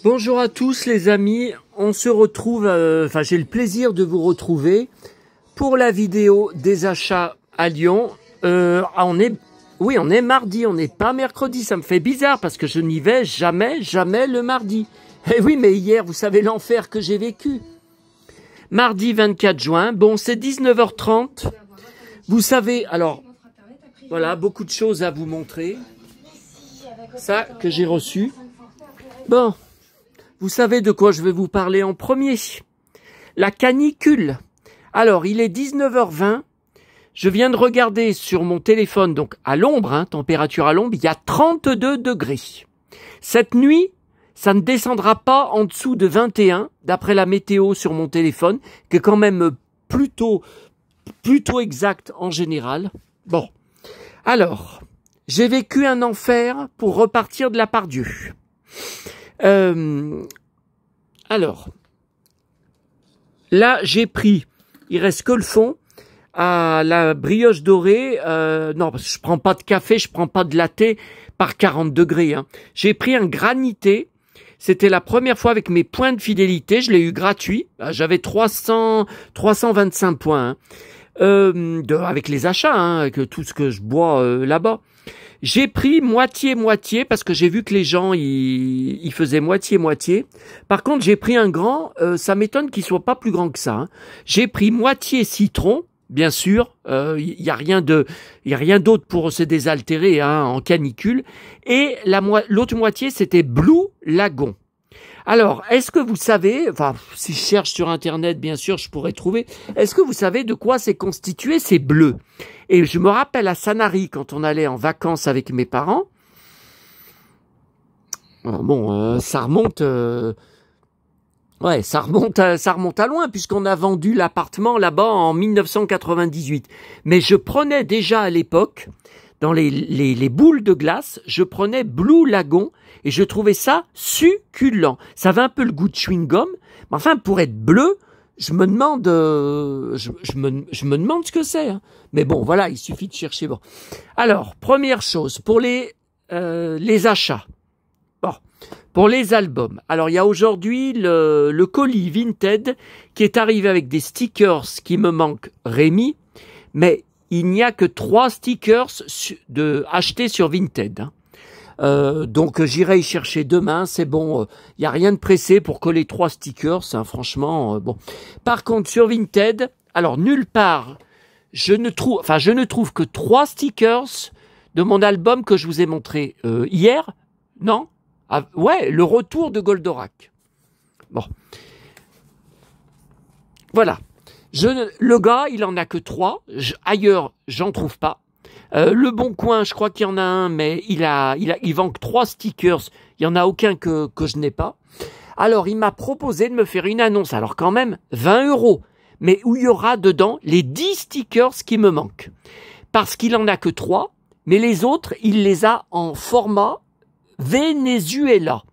Bonjour à tous les amis, on se retrouve, j'ai le plaisir de vous retrouver pour la vidéo des achats à Lyon. On est mardi, on n'est pas mercredi, ça me fait bizarre parce que je n'y vais jamais le mardi. Eh oui, mais hier, vous savez l'enfer que j'ai vécu. Mardi 24 juin, bon c'est 19h30, vous savez, alors, voilà, beaucoup de choses à vous montrer. Ça que j'ai reçu. Bon, vous savez de quoi je vais vous parler en premier. La canicule. Alors, il est 19h20. Je viens de regarder sur mon téléphone, donc à l'ombre, température à l'ombre, il y a 32 degrés. Cette nuit, ça ne descendra pas en dessous de 21, d'après la météo sur mon téléphone, qui est quand même plutôt exact en général. Bon, alors, j'ai vécu un enfer pour repartir de la part Dieu. Alors, là, j'ai pris, il reste que le fond, à la brioche dorée, non, parce que je prends pas de café, je prends pas de latte par 40 degrés. J'ai pris un granité, c'était la première fois avec mes points de fidélité, je l'ai eu gratuit, j'avais 325 points, avec les achats, avec tout ce que je bois là-bas. J'ai pris moitié-moitié parce que j'ai vu que les gens ils faisaient moitié-moitié. Par contre, j'ai pris un grand, ça m'étonne qu'il soit pas plus grand que ça. J'ai pris moitié citron, bien sûr, il y a rien d'autre pour se désaltérer en canicule, et l'autre moitié c'était Blue Lagoon. Alors, est-ce que vous savez, si je cherche sur Internet, bien sûr, je pourrais trouver, est-ce que vous savez de quoi c'est constitué, ces bleus? Et je me rappelle à Sanary, quand on allait en vacances avec mes parents, ça remonte à loin, puisqu'on a vendu l'appartement là-bas en 1998. Mais je prenais déjà à l'époque, dans les boules de glace, je prenais Blue Lagoon, et je trouvais ça succulent. Ça avait un peu le goût de chewing-gum, mais enfin, pour être bleu, je me demande ce que c'est. Mais bon, voilà, il suffit de chercher. Bon. Alors, première chose, pour les achats. Bon, pour les albums. Alors, il y a aujourd'hui le colis Vinted qui est arrivé avec des stickers qui me manquent Rémi, mais il n'y a que 3 stickers achetés sur Vinted. Donc j'irai y chercher demain, c'est bon, il n'y a rien de pressé pour coller 3 stickers, franchement, bon. Par contre, sur Vinted, alors nulle part, je ne trouve que 3 stickers de mon album que je vous ai montré hier, non? Ouais, le retour de Goldorak. Bon. Voilà. Le gars, il en a que 3, ailleurs, j'en trouve pas. Le Bon Coin, je crois qu'il y en a un, mais il vend que 3 stickers. Il y en a aucun que je n'ai pas. Alors, il m'a proposé de me faire une annonce. Alors, quand même, 20 €. Mais où il y aura dedans les 10 stickers qui me manquent. Parce qu'il en a que 3, mais les autres, il les a en format Venezuela.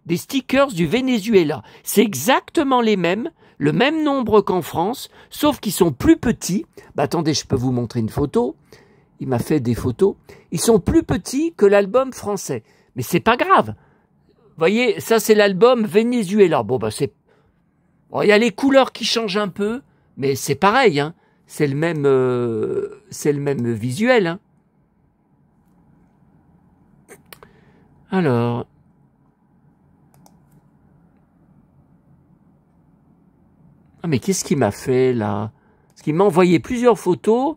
Des stickers du Venezuela. C'est exactement les mêmes, le même nombre qu'en France, sauf qu'ils sont plus petits. Attendez, je peux vous montrer une photo. Il m'a fait des photos. Ils sont plus petits que l'album français. Mais c'est pas grave. Vous voyez, ça c'est l'album Venezuela. Bon, il y a les couleurs qui changent un peu, mais c'est pareil, C'est le même visuel, Alors. Ah, mais qu'est-ce qu'il m'a fait, là? Parce qu'il m'a envoyé plusieurs photos.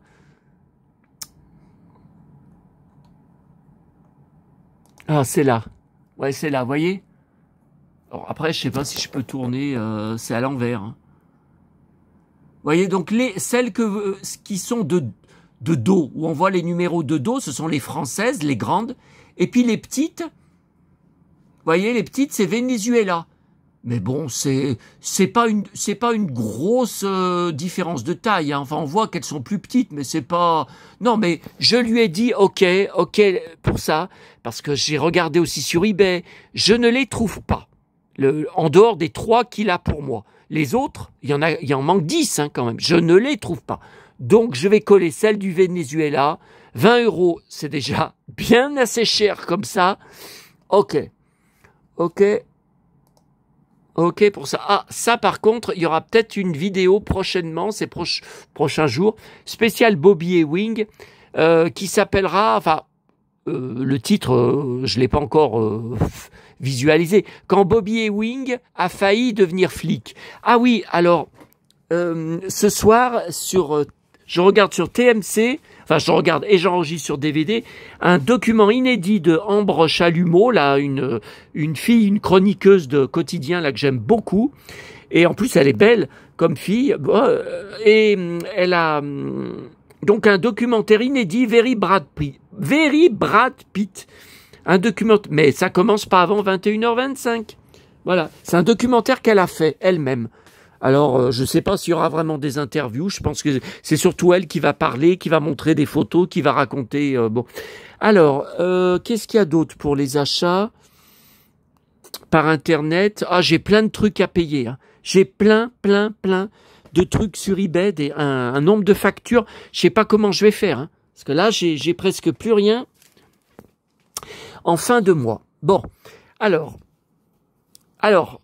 Ah, c'est là. Ouais, c'est là, vous voyez? Alors, après, je sais pas si je peux tourner, c'est à l'envers. Vous voyez, donc celles qui sont de dos, où on voit les numéros de dos, ce sont les françaises, les grandes. Et puis les petites, vous voyez, les petites, c'est Venezuela. Mais bon, c'est pas une grosse différence de taille. Enfin, on voit qu'elles sont plus petites, mais c'est pas. Non, mais je lui ai dit ok pour ça, parce que j'ai regardé aussi sur eBay. Je ne les trouve pas. En dehors des 3 qu'il a pour moi, les autres, il en manque 10 quand même. Je ne les trouve pas. Donc, je vais coller celle du Venezuela. 20 €, c'est déjà bien assez cher comme ça. Ok. Ok pour ça. Ah, ça par contre, il y aura peut-être une vidéo prochainement, ces prochains jours, spécial Bobby Ewing, qui s'appellera, enfin, le titre, je l'ai pas encore visualisé. Quand Bobby Ewing a failli devenir flic. Ah oui, alors ce soir je regarde sur TMC, enfin je regarde et j'enregistre sur DVD un document inédit de Ambre Chalumeau, là une fille, une chroniqueuse de quotidien là que j'aime beaucoup. Et en plus elle est belle comme fille. Et elle a donc un documentaire inédit, Very Brad Pitt. Un documentaire, mais ça commence pas avant 21h25. Voilà, c'est un documentaire qu'elle a fait elle-même. Alors, je sais pas s'il y aura vraiment des interviews. Je pense que c'est surtout elle qui va parler, qui va montrer des photos, qui va raconter. Bon, alors, qu'est-ce qu'il y a d'autre pour les achats par Internet? Ah, j'ai plein de trucs à payer. Hein. J'ai plein de trucs sur eBay, un nombre de factures. Je sais pas comment je vais faire, hein, parce que là, j'ai presque plus rien en fin de mois. Bon, alors,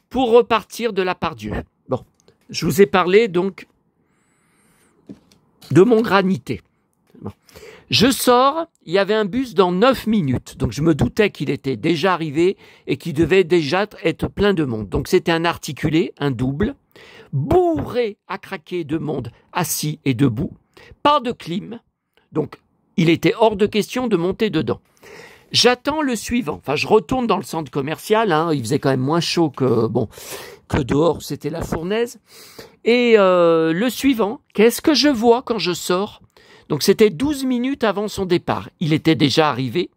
pour repartir de la part Dieu. Bon, je vous ai parlé donc de mon granité. Bon. Je sors, il y avait un bus dans 9 minutes, donc je me doutais qu'il était déjà arrivé et qu'il devait déjà être plein de monde. Donc c'était un articulé, un double, bourré à craquer de monde assis et debout, pas de clim, donc il était hors de question de monter dedans. J'attends le suivant. Enfin, je retourne dans le centre commercial. Hein, il faisait quand même moins chaud que dehors, c'était la fournaise. Et le suivant, qu'est-ce que je vois quand je sors? Donc, c'était 12 minutes avant son départ. Il était déjà arrivé.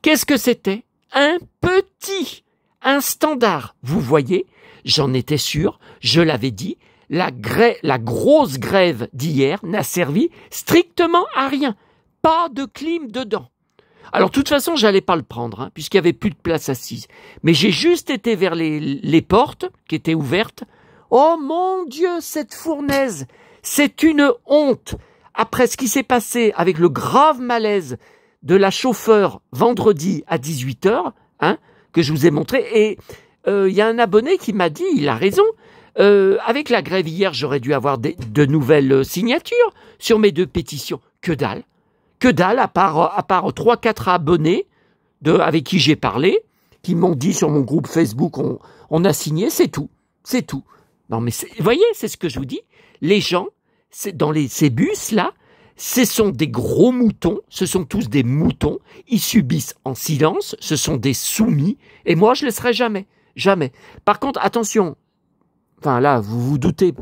Qu'est-ce que c'était? Un standard. Vous voyez, j'en étais sûr, je l'avais dit. La grosse grève d'hier n'a servi strictement à rien. Pas de clim dedans. Alors, de toute façon, j'allais pas le prendre, hein, puisqu'il y avait plus de place assise. Mais j'ai juste été vers les portes, qui étaient ouvertes. Oh mon Dieu, cette fournaise! C'est une honte! Après ce qui s'est passé avec le grave malaise de la chauffeur vendredi à 18h, hein, que je vous ai montré, et il y a un abonné qui m'a dit, il a raison, avec la grève hier, j'aurais dû avoir de nouvelles signatures sur mes 2 pétitions. Que dalle! Que dalle, à part 3-4 abonnés avec qui j'ai parlé, qui m'ont dit sur mon groupe Facebook, on a signé, c'est tout. C'est tout. Non mais, vous voyez, c'est ce que je vous dis. Les gens, ces bus-là, ce sont des gros moutons, ce sont tous des moutons, ils subissent en silence, ce sont des soumis, et moi je ne le serai jamais. Jamais. Par contre, attention, enfin là, vous vous doutez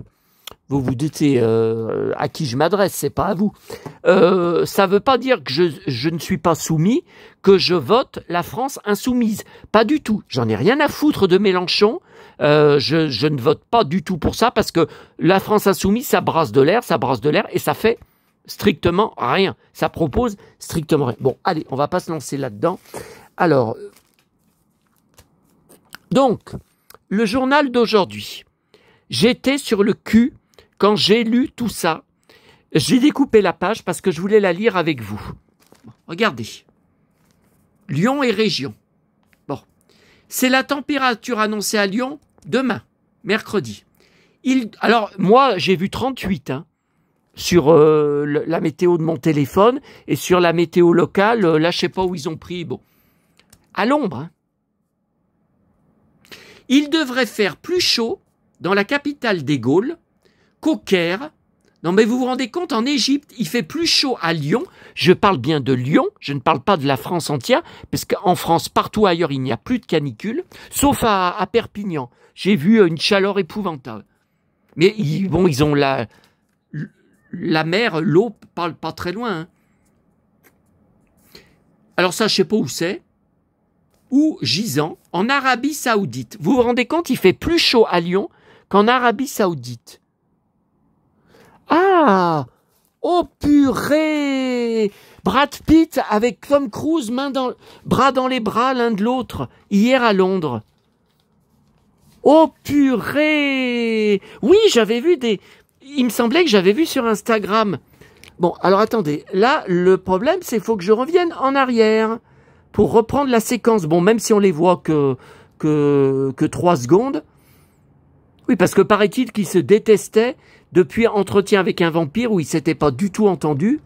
à qui je m'adresse, c'est pas à vous. Ça veut pas dire que je ne suis pas soumis, que je vote la France insoumise. Pas du tout. J'en ai rien à foutre de Mélenchon. Je ne vote pas du tout pour ça parce que la France insoumise, ça brasse de l'air et ça fait strictement rien. Ça propose strictement rien. Bon, allez, on va pas se lancer là-dedans. Alors, donc, le journal d'aujourd'hui. J'étais sur le cul quand j'ai lu tout ça. J'ai découpé la page parce que je voulais la lire avec vous. Bon, regardez. Lyon et région. Bon. C'est la température annoncée à Lyon demain, mercredi. Alors, moi, j'ai vu 38 sur la météo de mon téléphone et sur la météo locale. Là, je sais pas où ils ont pris. Bon. À l'ombre. Il devrait faire plus chaud dans la capitale des Gaules qu'au Caire. Non mais vous vous rendez compte, en Égypte, il fait plus chaud à Lyon. Je parle bien de Lyon, je ne parle pas de la France entière, parce qu'en France, partout ailleurs, il n'y a plus de canicule, sauf à Perpignan. J'ai vu une chaleur épouvantable. Mais ils ont la mer, l'eau, pas très loin. Hein. Alors ça, je sais pas où c'est. Ou Gizan, en Arabie Saoudite. Vous vous rendez compte, il fait plus chaud à Lyon qu'en Arabie Saoudite. Ah! Oh purée! Brad Pitt avec Tom Cruise, bras dans les bras l'un de l'autre, hier à Londres. Oh purée! Oui, j'avais vu il me semblait que j'avais vu sur Instagram. Bon, alors attendez, là, le problème, c'est qu'il faut que je revienne en arrière pour reprendre la séquence. Bon, même si on les voit que 3 secondes, Oui, parce que paraît-il qu'ils se détestaient depuis Entretien avec un vampire où ils s'étaient pas du tout entendus.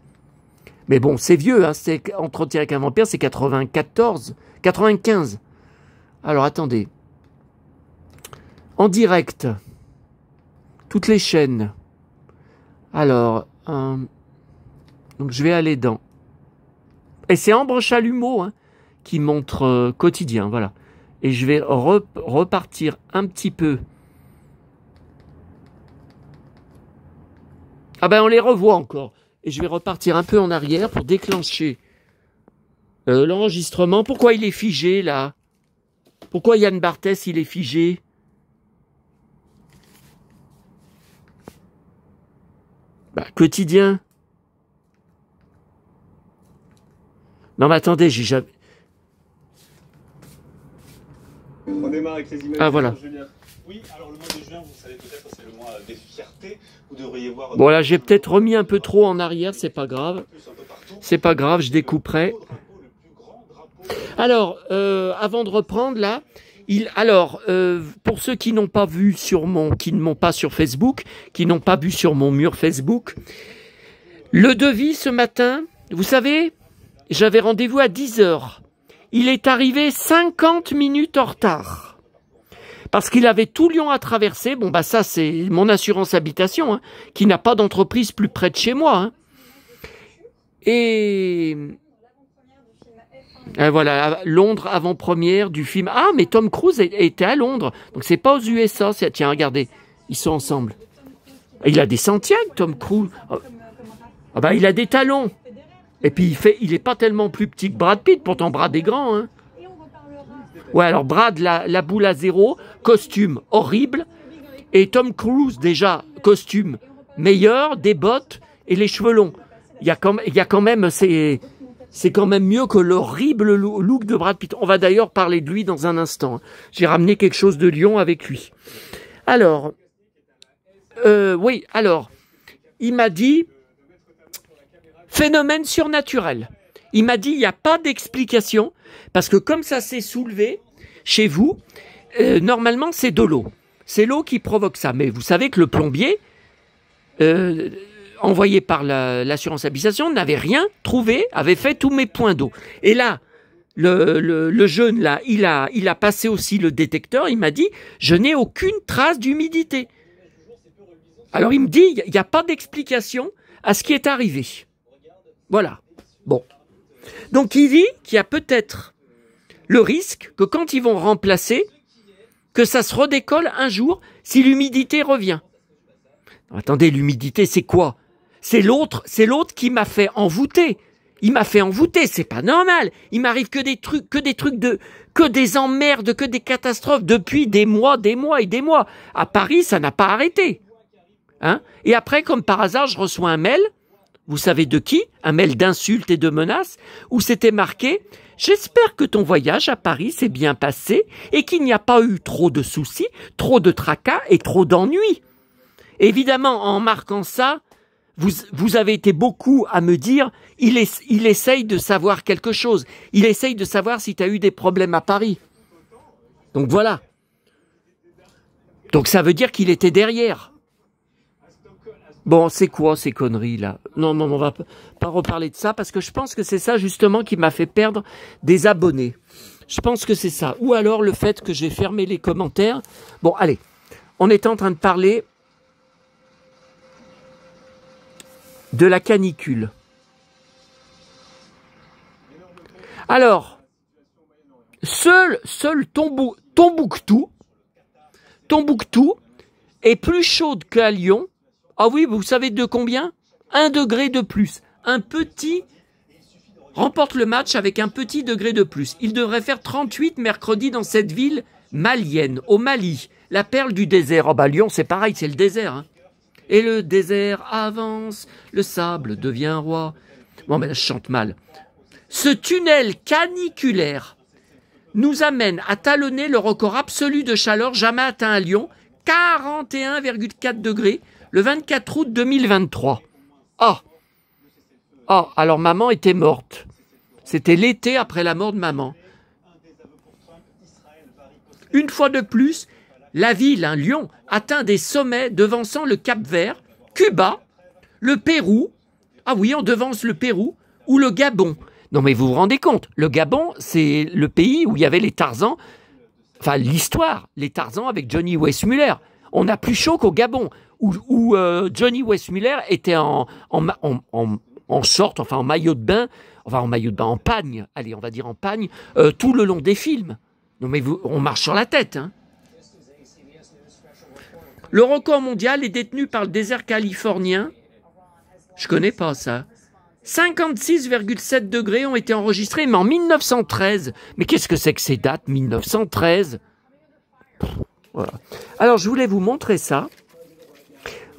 Mais bon, c'est vieux, hein, c'est Entretien avec un vampire, c'est 94, 95. Alors attendez. En direct. Toutes les chaînes. Alors, donc je vais aller dans. Et c'est Ambre Chalumeau hein, qui montre quotidien, voilà. Et je vais repartir un petit peu. Ah ben on les revoit encore. Et je vais repartir un peu en arrière pour déclencher l'enregistrement. Pourquoi il est figé là? Pourquoi Yann Barthès il est figé? Bah, quotidien. Non mais attendez, j'ai jamais... On démarre avec les images. Ah voilà. Oui, alors le mois de juin, vous savez peut-être, c'est le mois des fiertés. Vous devriez voir... Bon là, j'ai peut-être remis un peu trop en arrière, c'est pas grave. C'est pas grave, je découperai. Alors, avant de reprendre là, pour ceux qui n'ont pas vu qui ne m'ont pas sur Facebook, qui n'ont pas vu sur mon mur Facebook, le devis ce matin, vous savez, j'avais rendez-vous à 10h. Il est arrivé 50 minutes en retard. Parce qu'il avait tout Lyon à traverser. Bon, bah ça, c'est mon assurance habitation, hein, qui n'a pas d'entreprise plus près de chez moi. Hein. Et voilà, Londres, avant-première du film. Ah, mais Tom Cruise était à Londres. Donc, c'est pas aux USA. Tiens, regardez, ils sont ensemble. Il a des Santiago, Tom Cruise. Ah bah, il a des talons. Et puis, il est pas tellement plus petit que Brad Pitt. Pourtant, Brad est grand, hein. Ouais, alors Brad, la boule à zéro, costume horrible. Et Tom Cruise, déjà, costume meilleur, des bottes et les cheveux longs. Il y a quand même, c'est quand même mieux que l'horrible look de Brad Pitt. On va d'ailleurs parler de lui dans un instant. J'ai ramené quelque chose de Lyon avec lui. Alors, oui, alors, il m'a dit, phénomène surnaturel. Il m'a dit, il n'y a pas d'explication, parce que comme ça s'est soulevé chez vous, normalement c'est de l'eau. C'est l'eau qui provoque ça. Mais vous savez que le plombier, envoyé par l'assurance habitation, n'avait rien trouvé, avait fait tous mes points d'eau. Et là, le jeune, là, il a passé aussi le détecteur, il m'a dit, je n'ai aucune trace d'humidité. Alors il me dit, il n'y a pas d'explication à ce qui est arrivé. Voilà. Bon. Donc il dit qu'il y a peut-être le risque que quand ils vont remplacer, que ça se redécolle un jour si l'humidité revient. Attendez, l'humidité c'est quoi? C'est l'autre qui m'a fait envoûter. Il m'a fait envoûter, c'est pas normal. Il m'arrive que des trucs que des emmerdes, que des catastrophes depuis des mois et des mois. À Paris, ça n'a pas arrêté. Hein? Et après, comme par hasard, je reçois un mail. Vous savez de qui? Un mail d'insultes et de menaces où c'était marqué « J'espère que ton voyage à Paris s'est bien passé et qu'il n'y a pas eu trop de soucis, trop de tracas et trop d'ennuis. » Évidemment, en marquant ça, vous avez été beaucoup à me dire « Il essaye de savoir quelque chose. Il essaye de savoir si tu as eu des problèmes à Paris. » Donc voilà. Donc ça veut dire qu'il était derrière. Bon, c'est quoi ces conneries là? Non, on va pas reparler de ça parce que je pense que c'est ça justement qui m'a fait perdre des abonnés. Je pense que c'est ça. Ou alors le fait que j'ai fermé les commentaires. Bon, allez, on est en train de parler de la canicule. Alors, seul Tombouctou est plus chaude qu'à Lyon. Ah oui, vous savez de combien? 1 degré de plus. Un petit remporte le match avec un petit degré de plus. Il devrait faire 38 mercredi dans cette ville malienne, au Mali, la perle du désert. Oh bah Lyon, c'est pareil, c'est le désert. Hein. Et le désert avance, le sable devient roi. Bon, mais là, je chante mal. Ce tunnel caniculaire nous amène à talonner le record absolu de chaleur jamais atteint à Lyon, 41,4 degrés, le 24 août 2023. Ah, alors maman était morte. C'était l'été après la mort de maman. Une fois de plus, La ville, hein, Lyon, atteint des sommets devançant le Cap-Vert, Cuba, le Pérou, ah oui, on devance le Pérou, ou le Gabon. Non mais vous vous rendez compte, le Gabon, c'est le pays où il y avait les Tarzans, enfin l'histoire, les Tarzans avec Johnny Weissmuller. On a plus chaud qu'au Gabon, où Johnny Weissmuller était en short, enfin en maillot de bain, en pagne, allez, on va dire en pagne, tout le long des films. Non mais on marche sur la tête, hein. Le record mondial est détenu par le désert californien. Je connais pas ça. 56,7 degrés ont été enregistrés, mais en 1913. Mais qu'est-ce que c'est que ces dates, 1913? Voilà. Alors, je voulais vous montrer ça.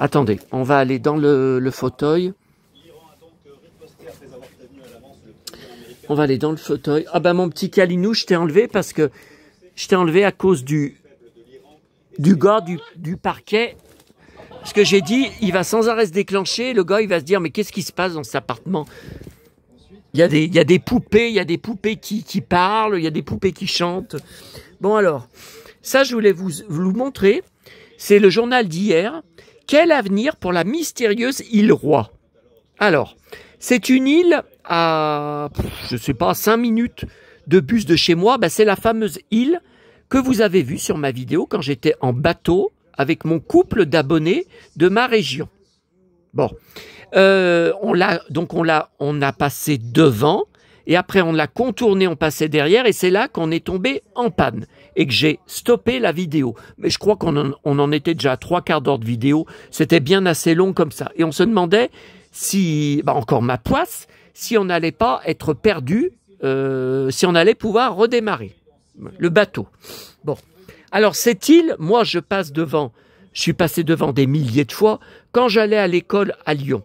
Attendez, on va aller dans le fauteuil. On va aller dans le fauteuil. Ah ben, mon petit Kalinou, je t'ai enlevé parce que je t'ai enlevé à cause du gars du parquet. Parce que j'ai dit, il va sans arrêt se déclencher, le gars il va se dire mais qu'est-ce qui se passe dans cet appartement? Il y a des poupées qui parlent, il y a des poupées qui chantent. Bon alors, ça je voulais vous montrer, c'est le journal d'hier. Quel avenir pour la mystérieuse île Roi? Alors, c'est une île à, je sais pas, 5 minutes de bus de chez moi. Ben, c'est la fameuse île que vous avez vue sur ma vidéo quand j'étais en bateau avec mon couple d'abonnés de ma région. Bon, on a passé devant et après on l'a contourné, on passait derrière et c'est là qu'on est tombé en panne et que j'ai stoppé la vidéo. Mais je crois qu'on en était déjà à 3/4 d'heure de vidéo, c'était bien assez long comme ça. Et on se demandait si, encore ma poisse, si on n'allait pas être perdu, si on allait pouvoir redémarrer le bateau. Bon. Alors cette île, moi je suis passé devant des milliers de fois quand j'allais à l'école à Lyon,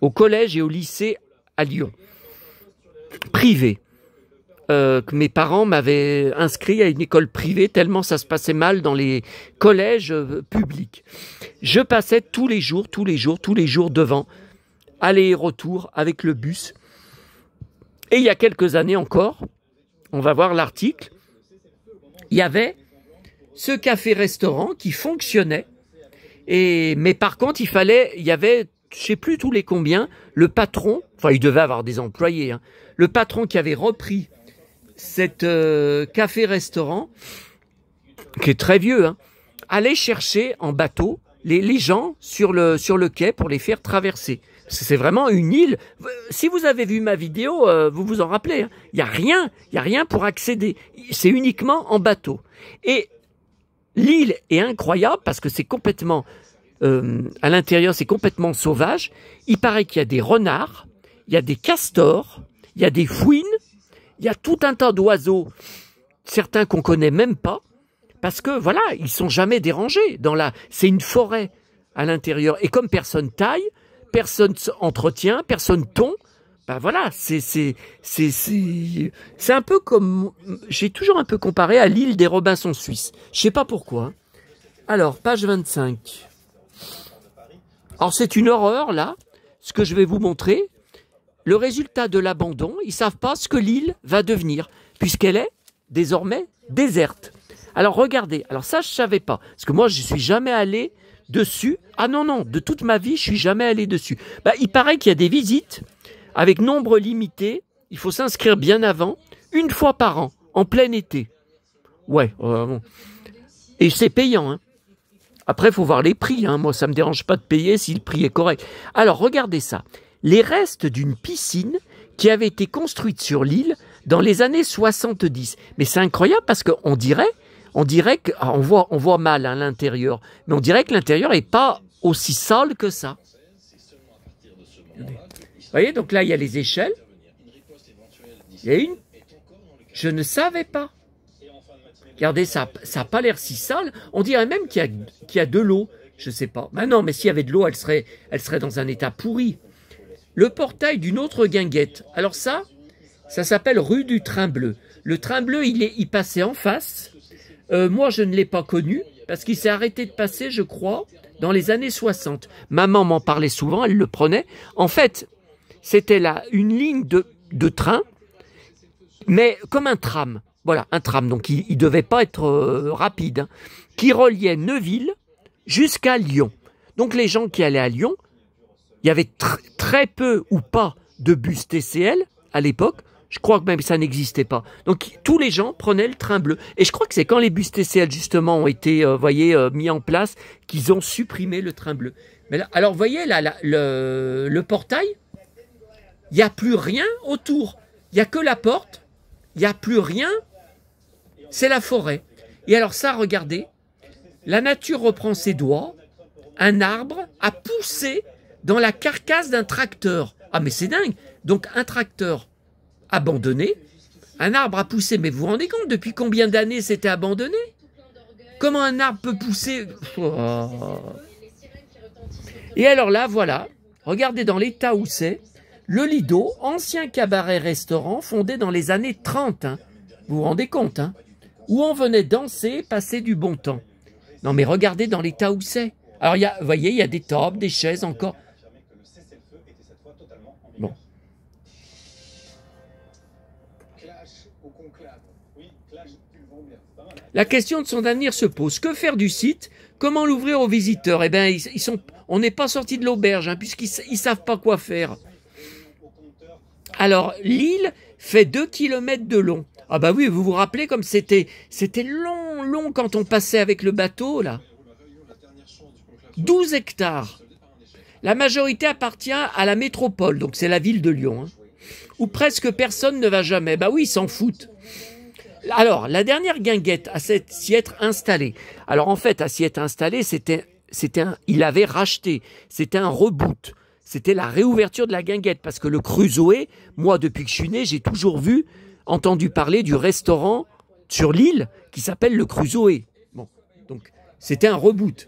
au collège et au lycée à Lyon, privé. Que mes parents m'avaient inscrit à une école privée tellement ça se passait mal dans les collèges publics. Je passais tous les jours devant, aller et retour avec le bus. Et il y a quelques années encore, on va voir l'article, il y avait ce café-restaurant qui fonctionnait, mais par contre, il y avait, je sais plus tous les combien, le patron, enfin il devait avoir des employés, hein, le patron qui avait repris cet café-restaurant, qui est très vieux, hein, allait chercher en bateau les gens sur le quai pour les faire traverser. C'est vraiment une île. Si vous avez vu ma vidéo, vous vous en rappelez, hein, il y a rien pour accéder. C'est uniquement en bateau. Et l'île est incroyable parce que c'est complètement, à l'intérieur, c'est complètement sauvage. Il paraît qu'il y a des renards, il y a des castors, il y a des fouines, il y a tout un tas d'oiseaux, certains qu'on connaît même pas, parce que voilà, ils sont jamais dérangés. C'est une forêt à l'intérieur. Et comme personne taille, personne entretient, personne tond, ben voilà, c'est un peu comme, j'ai toujours un peu comparé à l'île des Robinson suisses. Je sais pas pourquoi. Alors, page 25. Alors, c'est une horreur, là, ce que je vais vous montrer. Le résultat de l'abandon, ils savent pas ce que l'île va devenir, puisqu'elle est désormais déserte. Alors, regardez. Alors, ça, je savais pas. Parce que moi, je suis jamais allé dessus. Ah non, de toute ma vie, je suis jamais allé dessus. Ben, il paraît qu'il y a des visites avec nombre limité. Il faut s'inscrire bien avant, une fois par an, en plein été. Ouais, bon. Et c'est payant, hein. Après, il faut voir les prix, hein. Moi, ça me dérange pas de payer si le prix est correct. Alors, regardez ça. Les restes d'une piscine qui avait été construite sur l'île dans les années 70. Mais c'est incroyable parce qu'on dirait que, on voit mal à l'intérieur, mais on dirait que l'intérieur est pas aussi sale que ça. Vous voyez, donc là, il y a les échelles. Il y a une. Je ne savais pas. Regardez, ça n'a pas l'air si sale. On dirait même qu'il y a de l'eau. Je ne sais pas. Ben non, mais s'il y avait de l'eau, elle serait dans un état pourri. Le portail d'une autre guinguette. Alors ça s'appelle rue du Train Bleu. Le Train Bleu, il passait en face. Moi, je ne l'ai pas connu parce qu'il s'est arrêté de passer, je crois, dans les années 60. Maman m'en parlait souvent, elle le prenait. En fait, c'était là une ligne de train, mais comme un tram. Vous Voilà, un tram, donc il ne devait pas être rapide, hein, qui reliait Neuville jusqu'à Lyon. Donc les gens qui allaient à Lyon, il y avait très peu ou pas de bus TCL à l'époque. Je crois que même ça n'existait pas. Donc tous les gens prenaient le train bleu. Et je crois que c'est quand les bus TCL justement ont été mis en place qu'ils ont supprimé le train bleu. Mais là, alors vous voyez là, le portail, il n'y a plus rien autour. Il n'y a que la porte, il n'y a plus rien, c'est la forêt. Et alors ça, regardez, la nature reprend ses doigts, un arbre a poussé dans la carcasse d'un tracteur. Ah mais c'est dingue. Donc un tracteur abandonné, un arbre a poussé, mais vous vous rendez compte depuis combien d'années c'était abandonné? Comment un arbre peut pousser? Et alors là, voilà, regardez dans l'état où c'est, le Lido, ancien cabaret-restaurant fondé dans les années 30, hein. Vous vous rendez compte, hein, où on venait danser, passer du bon temps. Non mais regardez dans l'état où c'est. Alors vous voyez, il y a des tables, des chaises encore. Bon. La question de son avenir se pose. Que faire du site? Comment l'ouvrir aux visiteurs? Eh bien, on n'est pas sorti de l'auberge, hein, puisqu'ils ne savent pas quoi faire. Alors, l'île fait 2 km de long. Ah bah oui, vous vous rappelez comme c'était long quand on passait avec le bateau, là. 12 hectares. La majorité appartient à la métropole, donc c'est la ville de Lyon, hein, où presque personne ne va jamais. Bah oui, ils s'en foutent. Alors, la dernière guinguette à s'y être installée. Alors en fait, à s'y être installée, il avait racheté. C'était un reboot. C'était la réouverture de la guinguette. Parce que le Crusoe, moi, depuis que je suis né, j'ai toujours entendu parler du restaurant sur l'île qui s'appelle le Crusoe. Bon, donc c'était un reboot.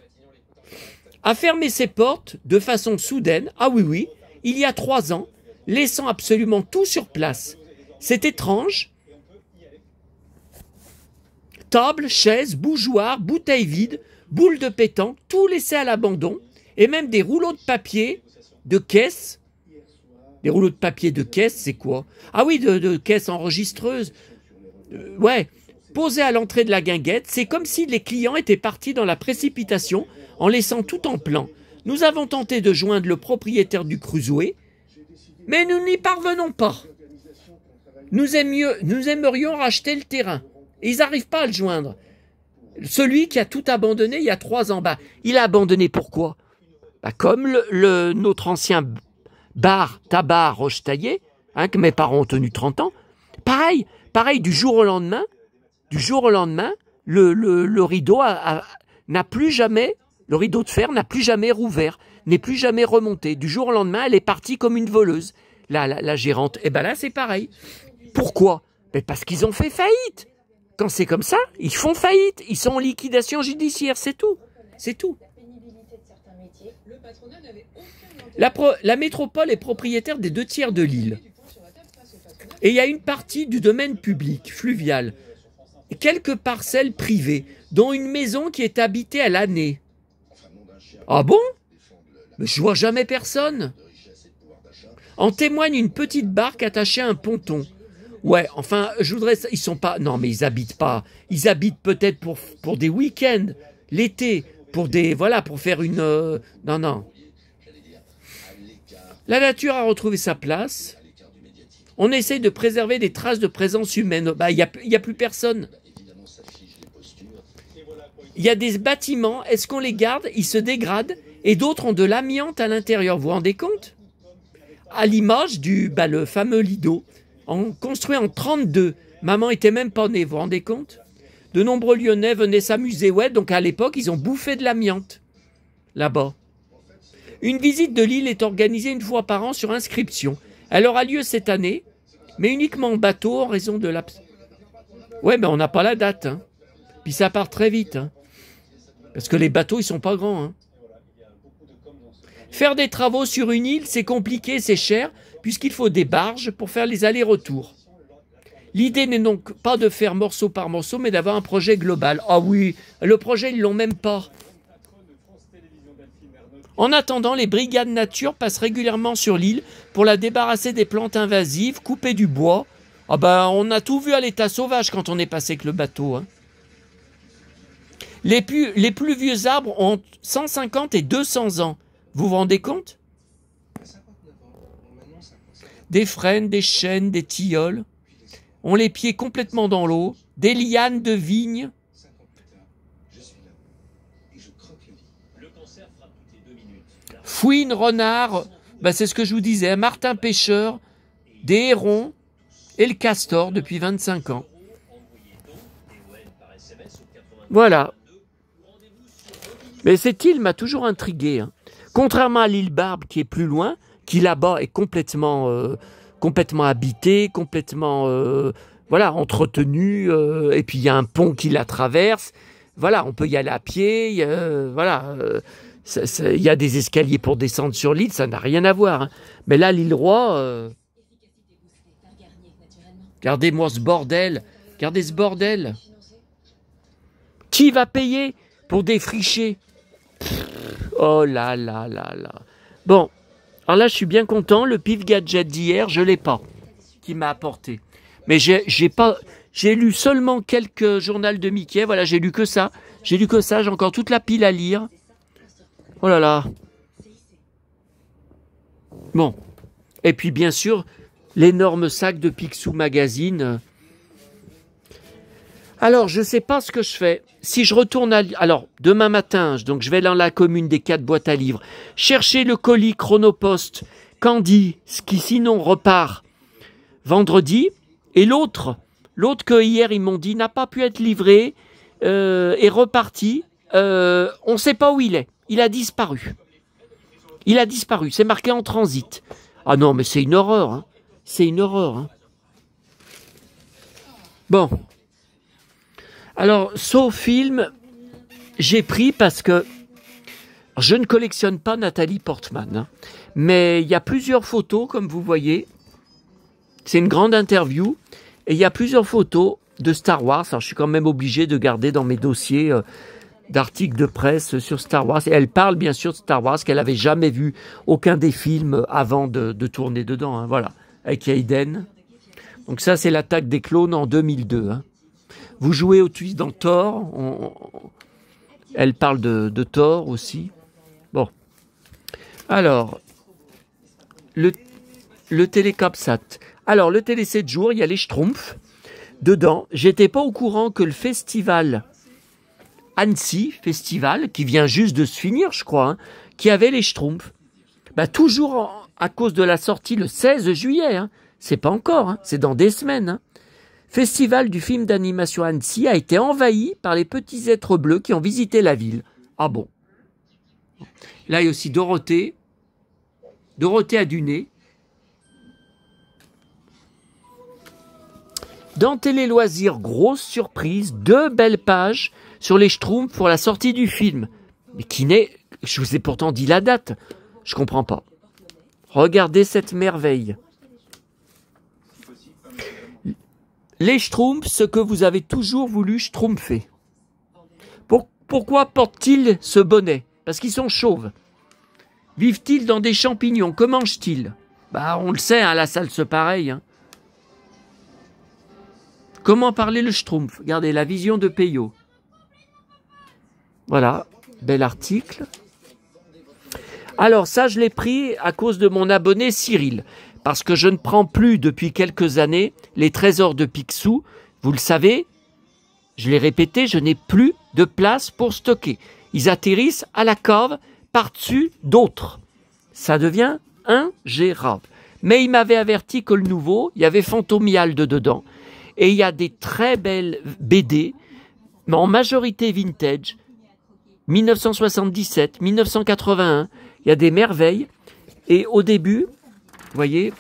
A fermé ses portes de façon soudaine, ah oui, il y a 3 ans, laissant absolument tout sur place. C'est étrange. Table, chaises, bougeoirs, bouteilles vides, boules de pétanque, tout laissé à l'abandon, et même des rouleaux de papier de caisse. Des rouleaux de papier de caisse, c'est quoi? Ah oui, de caisse enregistreuse. Ouais, posés à l'entrée de la guinguette, c'est comme si les clients étaient partis dans la précipitation en laissant tout en plan. Nous avons tenté de joindre le propriétaire du Crusoe, mais nous n'y parvenons pas. Nous aimerions racheter le terrain. Et ils n'arrivent pas à le joindre. Celui qui a tout abandonné il y a 3 ans, il a abandonné pourquoi? Comme notre ancien tabac Roche-Taillé, hein, que mes parents ont tenu 30 ans. Pareil, du jour au lendemain, le rideau n'a plus jamais, le rideau de fer n'a plus jamais rouvert, n'est plus jamais remonté. Du jour au lendemain, elle est partie comme une voleuse, la gérante. Et là, c'est pareil. Pourquoi? Parce qu'ils ont fait faillite. Quand c'est comme ça, ils font faillite, ils sont en liquidation judiciaire, c'est tout. C'est tout. La métropole est propriétaire des 2 tiers de l'île. Et il y a une partie du domaine public, fluvial, et quelques parcelles privées, dont une maison qui est habitée à l'année. Ah bon? Mais je vois jamais personne. En témoigne une petite barque attachée à un ponton. Ouais, enfin, je voudrais... Ils sont pas... Non, mais ils habitent pas. Ils habitent peut-être pour des week-ends, l'été, pour faire une... Non. La nature a retrouvé sa place. On essaye de préserver des traces de présence humaine. Il y a plus personne. Il y a des bâtiments, est-ce qu'on les garde? Ils se dégradent et d'autres ont de l'amiante à l'intérieur. Vous vous rendez compte? À l'image le fameux Lido. Construit en 1932. Maman était même pas née, vous vous rendez compte? De nombreux Lyonnais venaient s'amuser. Ouais, donc à l'époque, ils ont bouffé de l'amiante. Là-bas. Une visite de l'île est organisée 1 fois par an sur inscription. Elle aura lieu cette année, mais uniquement en bateau en raison de l'absence. Ouais, mais on n'a pas la date. Hein. Puis ça part très vite. Hein. Parce que les bateaux, ils sont pas grands. Hein. Faire des travaux sur une île, c'est compliqué, c'est cher, puisqu'il faut des barges pour faire les allers-retours. L'idée n'est donc pas de faire morceau par morceau, mais d'avoir un projet global. Ah oui, le projet, ils l'ont même pas. En attendant, les brigades nature passent régulièrement sur l'île pour la débarrasser des plantes invasives, couper du bois. Ah ben, on a tout vu à l'état sauvage quand on est passé avec le bateau. Hein. Les plus vieux arbres ont 150 et 200 ans. Vous vous rendez compte? Des frênes, des chênes, des tilleuls ont les pieds complètement dans l'eau, des lianes de vignes. Fouine, renard, ben c'est ce que je vous disais, martin pêcheur, des hérons et le castor depuis 25 ans. Voilà. Mais cette île m'a toujours intrigué. Hein. Contrairement à l'île Barbe qui est plus loin, qui là-bas est complètement habitée, complètement voilà, entretenue, et puis il y a un pont qui la traverse. Voilà, on peut y aller à pied, voilà. Il y a des escaliers pour descendre sur l'île, ça n'a rien à voir. Hein. Mais là, l'île Roi, regardez-moi ce bordel, regardez ce bordel. Qui va payer pour défricher? Oh là là là là. Bon, alors là, je suis bien content. Le pif gadget d'hier, je l'ai pas, qui m'a apporté. Mais j'ai lu seulement quelques journaux de Mickey. Voilà, j'ai lu que ça. J'ai encore toute la pile à lire. Oh là là. Bon. Et puis, bien sûr, l'énorme sac de Picsou Magazine. Alors, je ne sais pas ce que je fais. Si je retourne alors, demain matin, donc je vais dans la commune des 4 boîtes à livres, chercher le colis Chronopost, Candy, ce qui sinon repart vendredi, et l'autre que hier ils m'ont dit n'a pas pu être livré, est reparti, on ne sait pas où il est. Il a disparu. C'est marqué en transit. Ah non, mais c'est une horreur. Hein. C'est une horreur. Hein. Bon. Alors, ce film, j'ai pris parce que je ne collectionne pas Nathalie Portman. Hein, mais il y a plusieurs photos, comme vous voyez. C'est une grande interview. Et il y a plusieurs photos de Star Wars. Alors, je suis quand même obligé de garder dans mes dossiers d'articles de presse sur Star Wars. Et elle parle bien sûr de Star Wars, qu'elle n'avait jamais vu aucun des films avant de tourner dedans. Hein, voilà, avec Hayden. Donc ça, c'est l'attaque des clones en 2002. Hein. Vous jouez au twist dans Thor. Elle parle de Thor aussi. Bon. Alors, le Télécapsat. Alors, le Télé 7 jours, il y a les Schtroumpfs. Dedans, j'étais pas au courant que le festival Annecy, festival, qui vient juste de se finir, je crois, hein, qui avait les Schtroumpfs. Bah, toujours à cause de la sortie le 16 juillet. Hein. C'est pas encore, hein, c'est dans des semaines. Hein. Festival du film d'animation Annecy a été envahi par les petits êtres bleus qui ont visité la ville. Ah bon. Là, il y a aussi Dorothée. Dorothée a du nez. Dans Télé Loisirs, grosse surprise, 2 belles pages sur les Schtroumpfs pour la sortie du film. Mais qui n'est... Je vous ai pourtant dit la date. Je comprends pas. Regardez cette merveille. Les Schtroumpfs, ce que vous avez toujours voulu schtroumpfer. Pourquoi portent-ils ce bonnet? Parce qu'ils sont chauves. Vivent-ils dans des champignons? Que mangent-ils? Bah, on le sait, hein, la salle se pareil. Hein. Comment parler le Schtroumpf? Regardez, la vision de Peyo. Voilà, bel article. Alors ça, je l'ai pris à cause de mon abonné Cyril. Parce que je ne prends plus depuis quelques années les trésors de Picsou. Vous le savez, je l'ai répété, je n'ai plus de place pour stocker. Ils atterrissent à la cave par-dessus d'autres. Ça devient ingérable. Mais il m'avait averti que le nouveau, il y avait Fantomial dedans. Et il y a des très belles BD, mais en majorité vintage, 1977, 1981. Il y a des merveilles. Et au début... Vous voyez,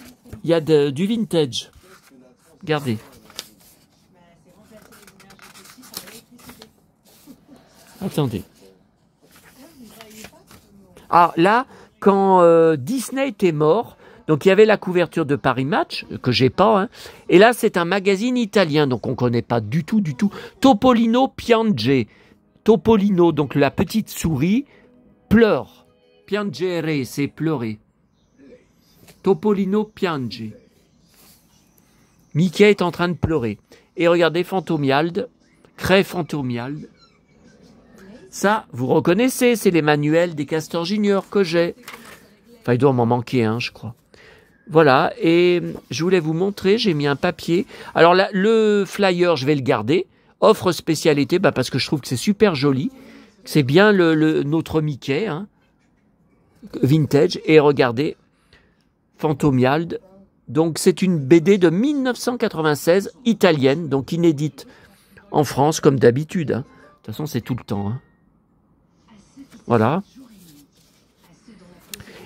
il y a du vintage. Regardez. Attendez. Ah, là, quand Disney était mort, donc il y avait la couverture de Paris Match, que j'ai pas, hein, et là, c'est un magazine italien, donc on connaît pas du tout. Topolino Piange. Topolino, donc la petite souris, pleure. Piangere, c'est pleurer. Topolino Piange. Mickey est en train de pleurer. Et regardez, Fantomiald, Crée Fantomiald. Ça, vous reconnaissez, c'est les manuels des Castors Junior que j'ai. Enfin, il doit m'en manquer un, je crois. Voilà, et je voulais vous montrer, j'ai mis un papier. Alors là, le flyer, je vais le garder. Offre spécialité, parce que je trouve que c'est super joli. C'est bien notre Mickey, hein, vintage. Et regardez, Fantomiald. Donc c'est une BD de 1996, italienne, donc inédite en France, comme d'habitude. Hein. De toute façon, c'est tout le temps. Hein. Voilà.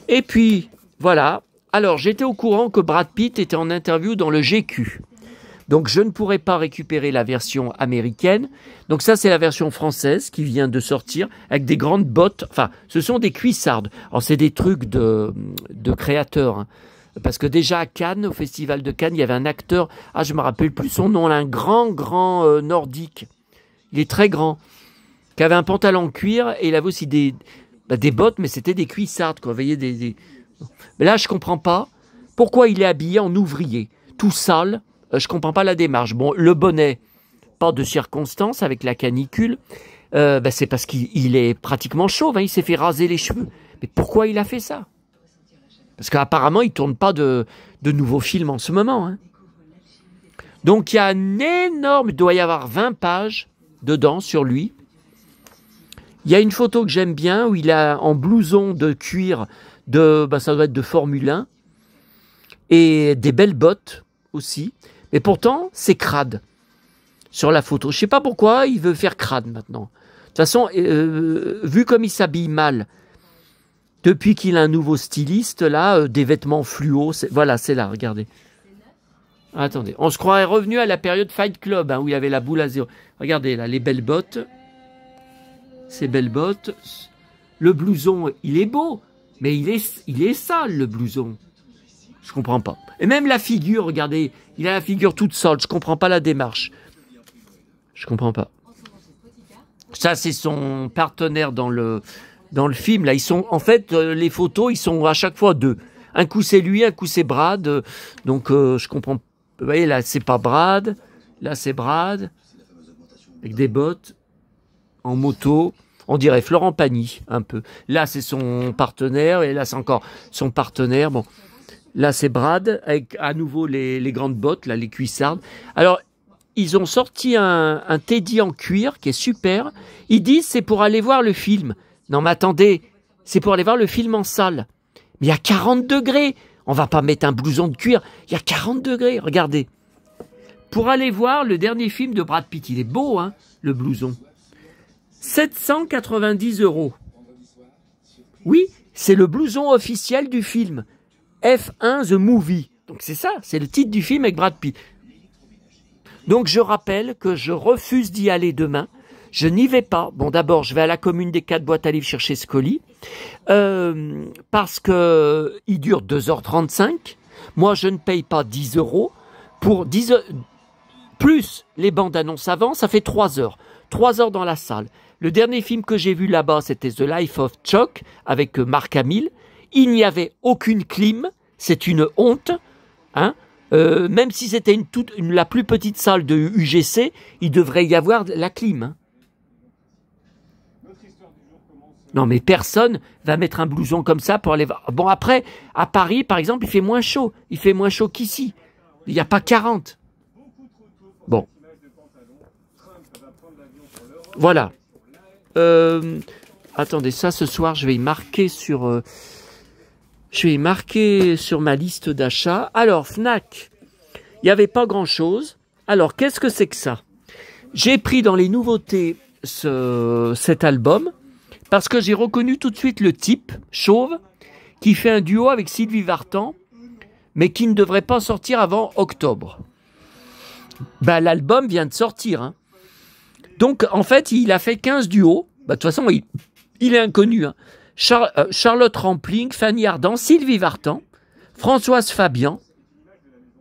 Et puis, voilà. Alors, j'étais au courant que Brad Pitt était en interview dans le GQ. Donc, je ne pourrais pas récupérer la version américaine. Donc, ça, c'est la version française qui vient de sortir avec des grandes bottes. Enfin, ce sont des cuissardes. Alors, c'est des trucs de créateurs. Hein. Parce que déjà à Cannes, au Festival de Cannes, il y avait un acteur, je me rappelle plus son nom, là, un grand nordique. Il est très grand. Qui avait un pantalon en cuir et il avait aussi des bottes, mais c'était des cuissardes, quoi. Vous voyez, Mais là, je comprends pas pourquoi il est habillé en ouvrier, tout sale. Je comprends pas la démarche. Bon, le bonnet, pas de circonstance avec la canicule. C'est parce qu'il est pratiquement chauve. Hein, il s'est fait raser les cheveux. Mais pourquoi il a fait ça? Parce qu'apparemment, il tourne pas de nouveaux films en ce moment. Hein. Donc, il y a un énorme... Il doit y avoir 20 pages dedans sur lui. Il y a une photo que j'aime bien où il a en blouson de cuir ça doit être de Formule 1 et des belles bottes aussi. Mais pourtant, c'est crade sur la photo. Je ne sais pas pourquoi il veut faire crade maintenant. De toute façon, vu comme il s'habille mal, depuis qu'il a un nouveau styliste, là, des vêtements fluo, voilà, c'est là, regardez. Attendez, on se croirait revenu à la période Fight Club, hein, où il y avait la boule à zéro. Regardez là, les belles bottes. Ces belles bottes. Le blouson, il est beau, mais il est sale, le blouson. Je comprends pas. Et même la figure, regardez, il a la figure toute sale. Je comprends pas la démarche. Je comprends pas. Ça, c'est son partenaire dans le film. Là, ils sont, en fait, les photos, ils sont à chaque fois deux. Un coup, c'est lui, un coup, c'est Brad. Donc, je comprends. Vous voyez, là, c'est pas Brad. Là, c'est Brad. Avec des bottes. En moto. On dirait Florent Pagny, un peu. Là, c'est son partenaire, et là, c'est encore son partenaire. Bon, là, c'est Brad, avec à nouveau les grandes bottes, là, les cuissardes. Alors, ils ont sorti un Teddy en cuir, qui est super. Ils disent, c'est pour aller voir le film. Non, mais attendez, c'est pour aller voir le film en salle. Mais il y a 40 degrés. On va pas mettre un blouson de cuir. Il y a 40 degrés, regardez. Pour aller voir le dernier film de Brad Pitt. Il est beau, hein, le blouson. 790 €. Oui, c'est le blouson officiel du film. F1 The Movie. Donc c'est ça, c'est le titre du film avec Brad Pitt. Donc je rappelle que je refuse d'y aller demain. Je n'y vais pas. Bon, d'abord, je vais à la commune des 4 boîtes à livres chercher Scully. Parce que il dure 2h35. Moi, je ne paye pas 10 € pour 10 heures. Plus les bandes annonces avant, ça fait 3 heures. 3 heures dans la salle. Le dernier film que j'ai vu là-bas, c'était The Life of Chuck avec Mark Hamill. Il n'y avait aucune clim. C'est une honte. Hein. Même si c'était la plus petite salle de UGC, il devrait y avoir la clim. Hein. Non, mais personne va mettre un blouson comme ça pour aller voir. Bon, après, à Paris, par exemple, il fait moins chaud. Il fait moins chaud qu'ici. Il n'y a pas 40. Bon. Voilà. Attendez, ça, ce soir, je vais y marquer sur ma liste d'achat. Alors, Fnac, il n'y avait pas grand-chose. Alors, qu'est-ce que c'est que ça? J'ai pris dans les nouveautés cet album parce que j'ai reconnu tout de suite le type, chauve, qui fait un duo avec Sylvie Vartan, mais qui ne devrait pas sortir avant octobre. L'album vient de sortir, hein. Donc, en fait, il a fait 15 duos. De toute façon, il est inconnu. Hein. Charlotte Rampling, Fanny Ardant, Sylvie Vartan, Françoise Fabian.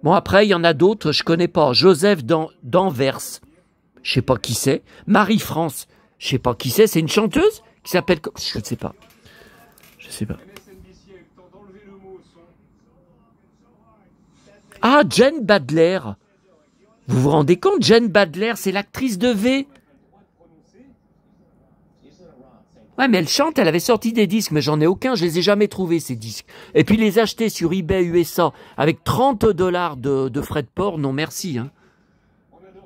Bon, après, il y en a d'autres, je ne connais pas. Joseph d'Anvers, je ne sais pas qui c'est. Marie-France, je ne sais pas qui c'est. C'est une chanteuse qui s'appelle... Je ne sais pas. Je ne sais pas. Ah, Jane Badler. Vous vous rendez compte, Jane Badler, c'est l'actrice de V. Ouais, mais elle chante, elle avait sorti des disques, mais j'en ai aucun, je les ai jamais trouvés, ces disques. Et puis les acheter sur eBay USA avec 30 $ de frais de port, non merci. Hein.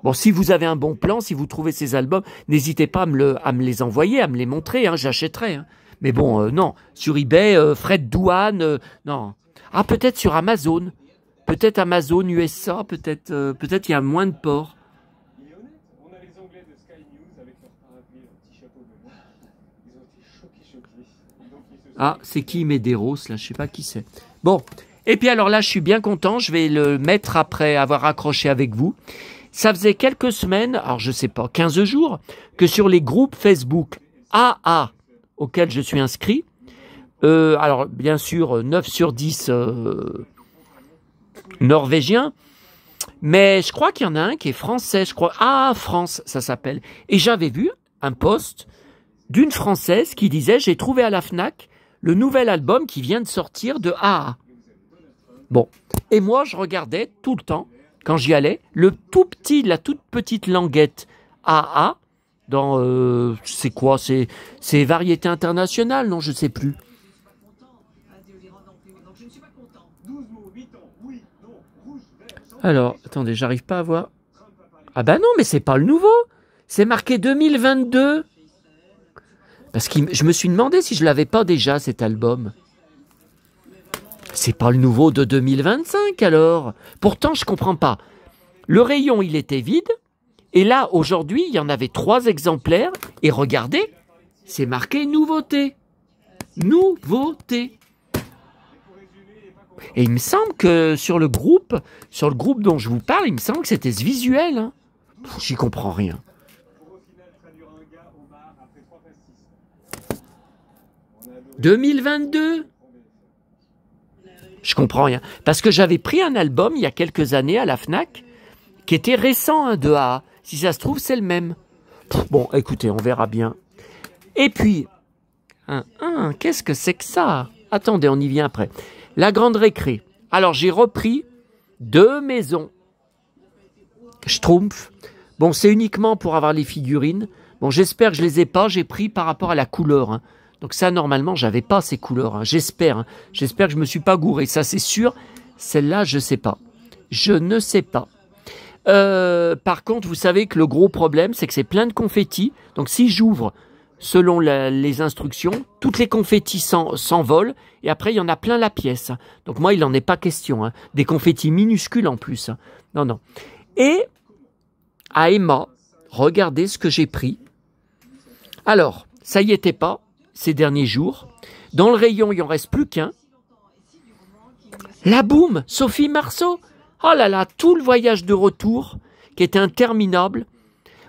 Bon, si vous avez un bon plan, si vous trouvez ces albums, n'hésitez pas à me les envoyer, à me les montrer, hein, j'achèterai. Hein. Mais bon, non, sur eBay, frais de douane, non. Ah, peut-être sur Amazon. Peut-être Amazon USA, peut-être il y a moins de ports. On a les Anglais de Sky News avec leur parapluie, leur petit chapeau de bois. Ils ont été choqués. Ah, c'est qui Medeiros, là? Je sais pas qui c'est. Bon, et puis alors là, je suis bien content. Je vais le mettre après avoir accroché avec vous. Ça faisait quelques semaines, alors je sais pas, 15 jours, que sur les groupes Facebook AA auxquels je suis inscrit, alors bien sûr 9 sur 10 norvégiens, mais je crois qu'il y en a un qui est français, je crois. Ah, France, ça s'appelle. Et j'avais vu un post d'une Française qui disait « J'ai trouvé à la FNAC le nouvel album qui vient de sortir de AA ». Bon, et moi je regardais tout le temps, quand j'y allais, la toute petite languette AA, dans, c'est quoi, c'est Variété Internationale, non, je sais plus. Alors, attendez, j'arrive pas à voir. Ah bah non, mais c'est pas le nouveau. C'est marqué 2022. Parce que je me suis demandé si je l'avais pas déjà, cet album. C'est pas le nouveau de 2025, alors. Pourtant, je comprends pas. Le rayon, il était vide. Et là, aujourd'hui, il y en avait 3 exemplaires. Et regardez, c'est marqué nouveauté. Nouveauté. Et il me semble que sur le groupe dont je vous parle, il me semble que c'était ce visuel. Hein. J'y comprends rien. 2022. Je comprends rien. Parce que j'avais pris un album il y a quelques années à la FNAC qui était récent, hein, de AA. Si ça se trouve, c'est le même. Bon, écoutez, on verra bien. Et puis, qu'est-ce que c'est que ça? Attendez, on y vient après. La Grande Récré. Alors, j'ai repris 2 maisons. Schtroumpf. Bon, c'est uniquement pour avoir les figurines. Bon, j'espère que je les ai pas. J'ai pris par rapport à la couleur. Hein. Donc ça, normalement, j'avais pas ces couleurs. Hein. J'espère. Hein. J'espère que je me suis pas gouré. Ça, c'est sûr. Celle-là, je sais pas. Je ne sais pas. Par contre, vous savez que le gros problème, c'est que c'est plein de confettis. Donc, si j'ouvre selon les instructions, toutes les confettis s'envolent et après, il y en a plein la pièce. Donc, moi, il n'en est pas question. Hein. Des confettis minuscules en plus. Hein. Non, non. Et à Emma, regardez ce que j'ai pris. Alors, ça y était pas ces derniers jours. Dans le rayon, il en reste plus qu'un. La Boum, Sophie Marceau. Oh là là, tout le voyage de retour qui était interminable.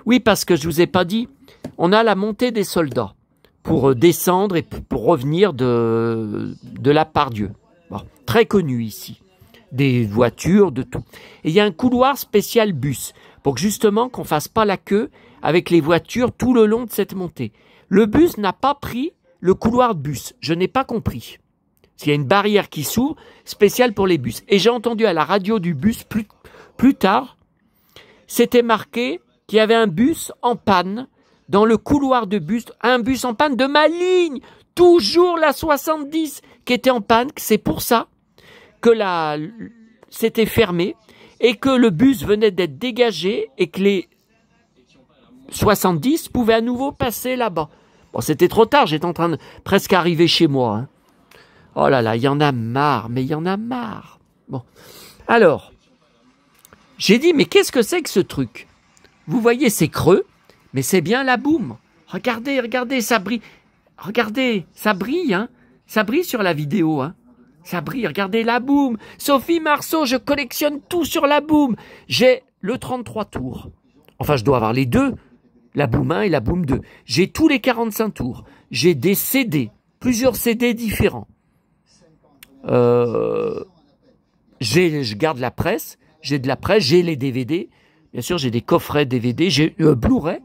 Oui, parce que je vous ai pas dit, on a la montée des soldats pour descendre et pour revenir de la Pardieu. Bon, très connu ici. Des voitures, de tout. Et il y a un couloir spécial bus pour que justement qu'on fasse pas la queue avec les voitures tout le long de cette montée. Le bus n'a pas pris le couloir de bus. Je n'ai pas compris. Il y a une barrière qui s'ouvre spéciale pour les bus. Et j'ai entendu à la radio du bus plus tard, c'était marqué qu'il y avait un bus en panne dans le couloir de bus, un bus en panne de ma ligne, toujours la 70 qui était en panne. C'est pour ça que c'était fermé et que le bus venait d'être dégagé et que les 70 pouvaient à nouveau passer là-bas. Bon, c'était trop tard, j'étais en train de presque arriver chez moi. Hein. Oh là là, il y en a marre, mais il y en a marre. Bon, alors, j'ai dit, mais qu'est-ce que c'est que ce truc? Vous voyez, c'est creux, mais c'est bien la Boum. Regardez, regardez, ça brille. Regardez, ça brille, hein. Ça brille sur la vidéo, hein. Ça brille, regardez la Boum. Sophie Marceau, je collectionne tout sur la Boum. J'ai le 33 tours. Enfin, je dois avoir les deux. La Boum 1 et la Boum 2. J'ai tous les 45 tours. J'ai des CD, plusieurs CD différents. Je garde la presse, j'ai de la presse, j'ai les DVD, bien sûr j'ai des coffrets DVD, j'ai Blu-ray,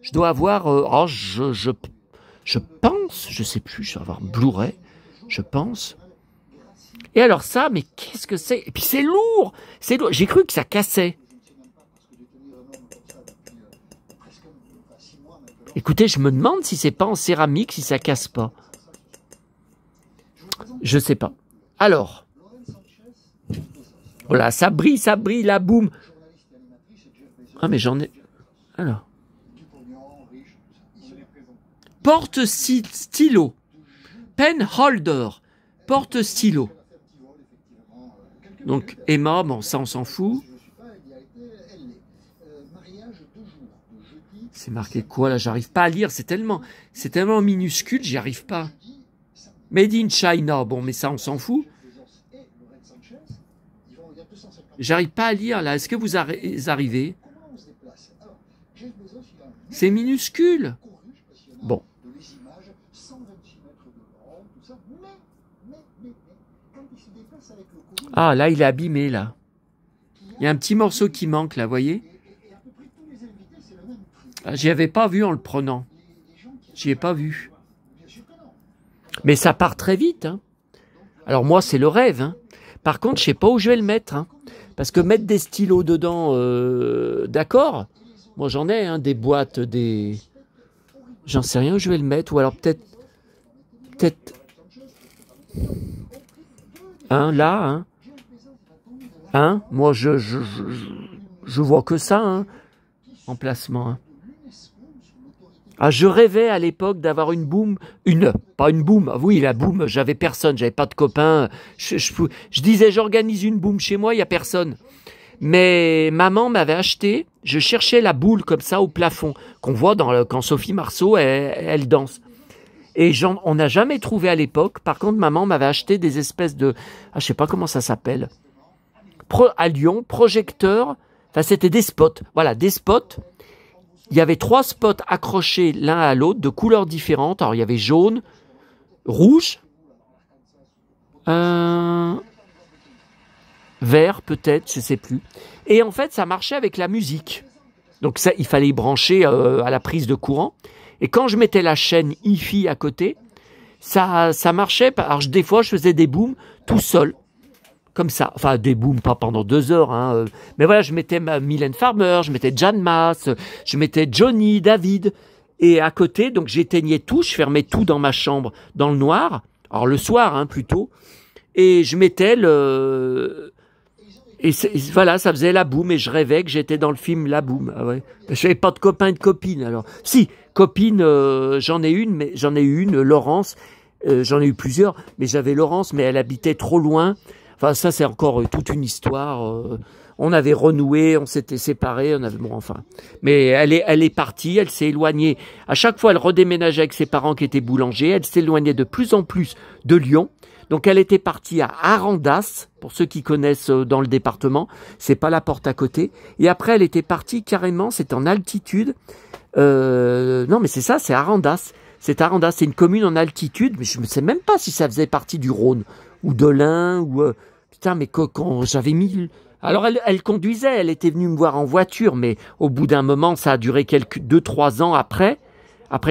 je dois avoir, je pense, je sais plus, je dois avoir Blu-ray, je pense. Et alors ça, mais qu'est-ce que c'est? Et puis c'est lourd, j'ai cru que ça cassait. Écoutez, je me demande si c'est pas en céramique, si ça casse pas. Je sais pas. Alors, voilà, ça brille, la boum. Ah, mais j'en ai... Alors. Porte-stylo. Pen holder. Porte-stylo. Donc, Emma, bon, ça, on s'en fout. C'est marqué quoi, là? J'arrive pas à lire. C'est tellement minuscule, j'y arrive pas. Made in China. Bon, mais ça, on s'en fout. J'arrive pas à lire, là. Est-ce que vous arrivez? C'est minuscule. Bon. Ah, là, il est abîmé, là. Il y a un petit morceau qui manque, là, vous voyez? Ah, j'y avais pas vu en le prenant. J'y ai pas vu. Mais ça part très vite, hein. Alors moi, c'est le rêve, hein. Par contre, je sais pas où je vais le mettre, hein. Parce que mettre des stylos dedans, d'accord. Moi, j'en ai, hein, des boîtes, des... J'en sais rien où je vais le mettre. Ou alors peut-être... Hein, là, hein. Hein, moi, je vois que ça, hein. Emplacement, hein. Ah, je rêvais à l'époque d'avoir une boom, pas une boom, oui, la boom, j'avais personne, j'avais pas de copains, je disais j'organise une boom chez moi, il y a personne. Mais maman m'avait acheté, je cherchais la boule comme ça au plafond, qu'on voit quand Sophie Marceau, elle danse. Et on n'a jamais trouvé à l'époque, par contre maman m'avait acheté des espèces de, je sais pas comment ça s'appelle, à Lyon, projecteurs, enfin c'était des spots, voilà, des spots. Il y avait 3 spots accrochés l'un à l'autre, de couleurs différentes. Alors, il y avait jaune, rouge, vert peut-être, je ne sais plus. Et en fait, ça marchait avec la musique. Donc, ça, il fallait y brancher à la prise de courant. Et quand je mettais la chaîne hi-fi à côté, ça marchait. Alors, des fois, je faisais des booms tout seul. Comme ça, enfin des booms, pas pendant 2 heures, hein. Mais voilà, je mettais Mylène Farmer, je mettais Jan Maas, je mettais Johnny, David, et à côté, donc j'éteignais tout, je fermais tout dans ma chambre, dans le noir, alors le soir, hein, plutôt, et je mettais voilà, ça faisait la boum, et je rêvais que j'étais dans le film La Boum. Ah ouais. Je n'avais pas de copains et de copines, alors. Si, copine, j'en ai eu une, Laurence, j'en ai eu plusieurs, mais j'avais Laurence, mais elle habitait trop loin. Enfin, ça, c'est encore toute une histoire. On avait renoué, on s'était séparés, bon, enfin. Mais elle est partie, elle s'est éloignée. À chaque fois, elle redéménageait avec ses parents qui étaient boulangers. Elle s'éloignait de plus en plus de Lyon. Donc, elle était partie à Arandas, pour ceux qui connaissent dans le département. C'est pas la porte à côté. Et après, elle était partie carrément, c'est en altitude. Non, mais c'est ça, c'est Arandas. C'est Arandas, c'est une commune en altitude, mais je ne sais même pas si ça faisait partie du Rhône ou de l'Ain, ou... Putain, mais quand j'avais mis... Alors, elle conduisait, elle était venue me voir en voiture, mais au bout d'un moment, ça a duré 2-3 ans après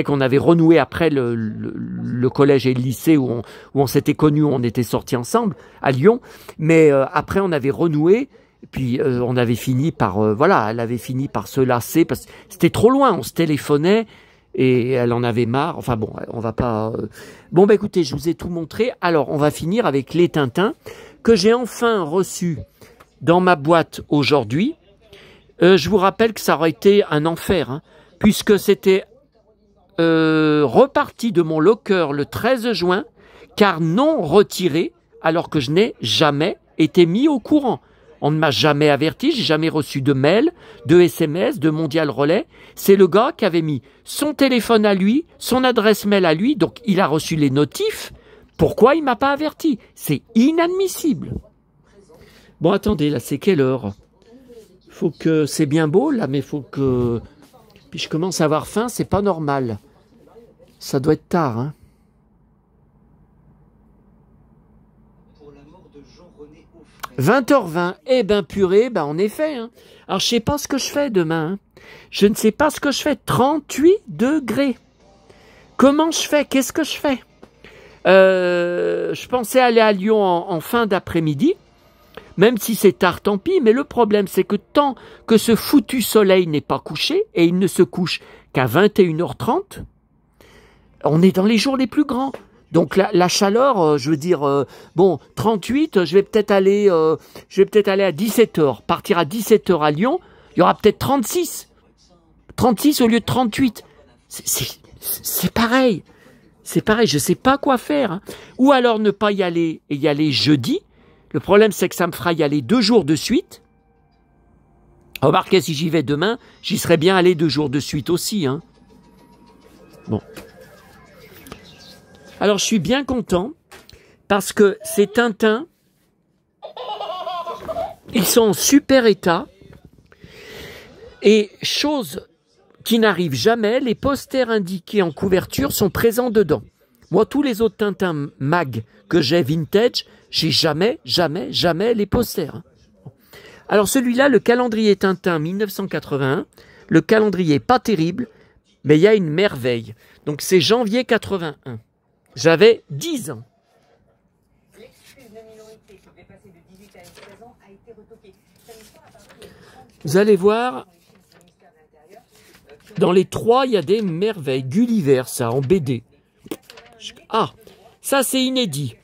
qu'on avait renoué après le collège et le lycée où on s'était connus, où on était sortis ensemble, à Lyon. Mais après, on avait renoué, puis on avait fini par... voilà, elle avait fini par se lasser, parce que c'était trop loin, on se téléphonait, et elle en avait marre. Enfin bon, on va pas... Bon, bah écoutez, je vous ai tout montré. Alors, on va finir avec les Tintins, que j'ai enfin reçus dans ma boîte aujourd'hui. Je vous rappelle que ça aurait été un enfer, hein, puisque c'était reparti de mon locker le 13 juin, car non retiré, alors que je n'ai jamais été mis au courant. On ne m'a jamais averti, j'ai jamais reçu de mail, de SMS, de Mondial Relais. C'est le gars qui avait mis son téléphone à lui, son adresse mail à lui, donc il a reçu les notifs. Pourquoi il m'a pas averti? C'est inadmissible. Bon, attendez, là, c'est quelle heure? Faut que... C'est bien beau, là, mais faut que... Puis je commence à avoir faim, c'est pas normal. Ça doit être tard, hein. 20h20, eh ben purée, ben en effet. Hein. Alors je sais pas ce que je fais demain. Hein. Je ne sais pas ce que je fais. 38 degrés. Comment je fais? Qu'est-ce que je fais? Je pensais aller à Lyon en fin d'après-midi. Même si c'est tard, tant pis. Mais le problème, c'est que tant que ce foutu soleil n'est pas couché, et il ne se couche qu'à 21h30, on est dans les jours les plus grands. Donc la chaleur, je veux dire, bon, 38, je vais peut-être aller à 17h. Partir à 17h à Lyon, il y aura peut-être 36. 36 au lieu de 38. C'est pareil. C'est pareil, je ne sais pas quoi faire. Hein. Ou alors ne pas y aller et y aller jeudi. Le problème, c'est que ça me fera y aller 2 jours de suite. Remarquez, si j'y vais demain, j'y serais bien allé 2 jours de suite aussi. Hein. Bon. Alors, je suis bien content parce que ces Tintins, ils sont en super état. Et chose qui n'arrive jamais, les posters indiqués en couverture sont présents dedans. Moi, tous les autres Tintins mag que j'ai vintage, j'ai jamais les posters. Alors celui-là, le calendrier Tintin 1981, le calendrier pas terrible, mais il y a une merveille. Donc c'est janvier 81. J'avais 10 ans. Vous allez voir, dans les 3, il y a des merveilles. Gulliver, ça, en BD. Ah, ça c'est inédit.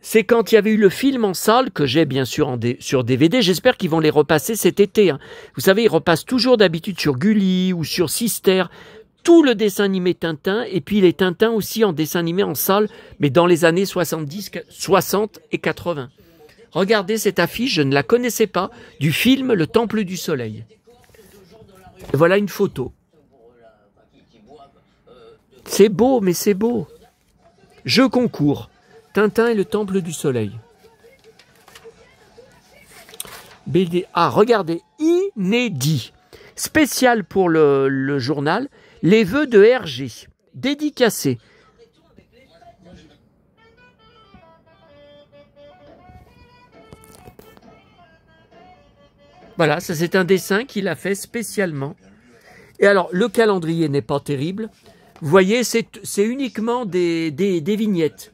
C'est quand il y avait eu le film en salle, que j'ai bien sûr sur DVD. J'espère qu'ils vont les repasser cet été. Hein. Vous savez, ils repassent toujours d'habitude sur Gulli ou sur Sister. Tout le dessin animé Tintin, et puis les Tintins aussi en dessin animé en salle, mais dans les années 70, 60 et 80. Regardez cette affiche, je ne la connaissais pas, du film Le Temple du Soleil. Et voilà une photo. C'est beau, mais c'est beau. Jeu concours. Tintin et le Temple du Soleil. BD. Ah, regardez, inédit. Spécial pour le journal, les vœux de Hergé. Dédicacé. Voilà, ça c'est un dessin qu'il a fait spécialement. Et alors, le calendrier n'est pas terrible. Vous voyez, c'est uniquement des vignettes.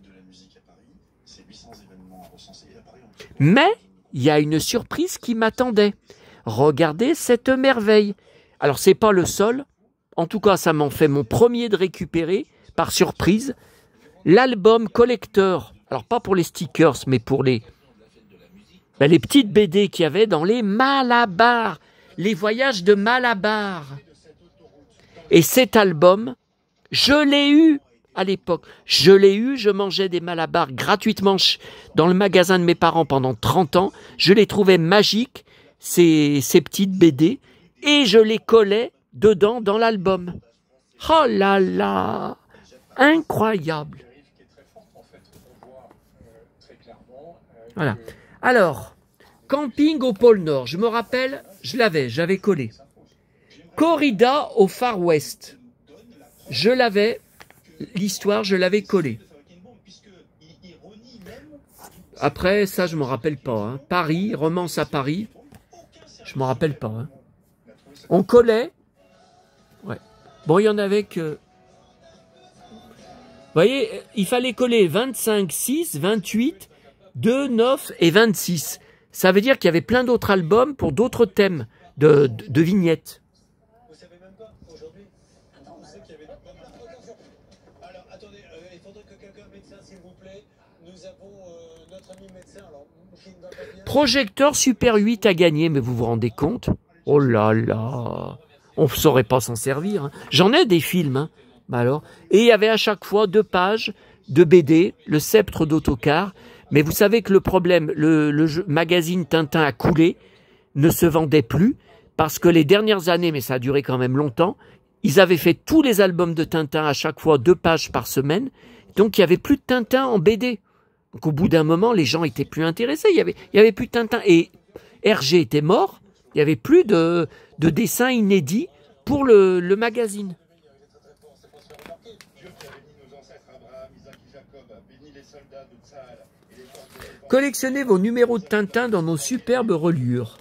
Mais il y a une surprise qui m'attendait. Regardez cette merveille. Alors, c'est pas le seul. En tout cas, ça m'en fait mon premier de récupérer, par surprise. L'album collector. Alors, pas pour les stickers, mais pour les petites BD qu'il y avait dans les Malabar. Les voyages de Malabar. Et cet album, je l'ai eu à l'époque. Je l'ai eu, je mangeais des Malabars gratuitement dans le magasin de mes parents pendant 30 ans. Je les trouvais magiques, ces petites BD, et je les collais dedans dans l'album. Oh là là, incroyable. Voilà. Alors, camping au pôle Nord, je me rappelle, j'avais collé. Corrida au Far West. Je l'avais, l'histoire, je l'avais collé. Après, ça, je ne me rappelle pas. Hein. Paris, romance à Paris, je ne me rappelle pas. Hein. On collait. Ouais. Bon, il y en avait que... Vous voyez, il fallait coller 25, 6, 28, 2, 9 et 26. Ça veut dire qu'il y avait plein d'autres albums pour d'autres thèmes de vignettes. Projecteur Super 8 à gagner, mais vous vous rendez compte? Oh là là, on ne saurait pas s'en servir. Hein. J'en ai des films, hein. Bah alors. Et il y avait à chaque fois 2 pages de BD, le sceptre d'autocar. Mais vous savez que le problème, le magazine Tintin a coulé, ne se vendait plus, parce que les dernières années, mais ça a duré quand même longtemps, ils avaient fait tous les albums de Tintin à chaque fois 2 pages par semaine, donc il n'y avait plus de Tintin en BD. Donc au bout d'un moment, les gens étaient plus intéressés, il y avait plus de Tintin. Et Hergé était mort, il n'y avait plus de dessins inédits pour le magazine. Collectionnez vos numéros de Tintin dans nos superbes reliures.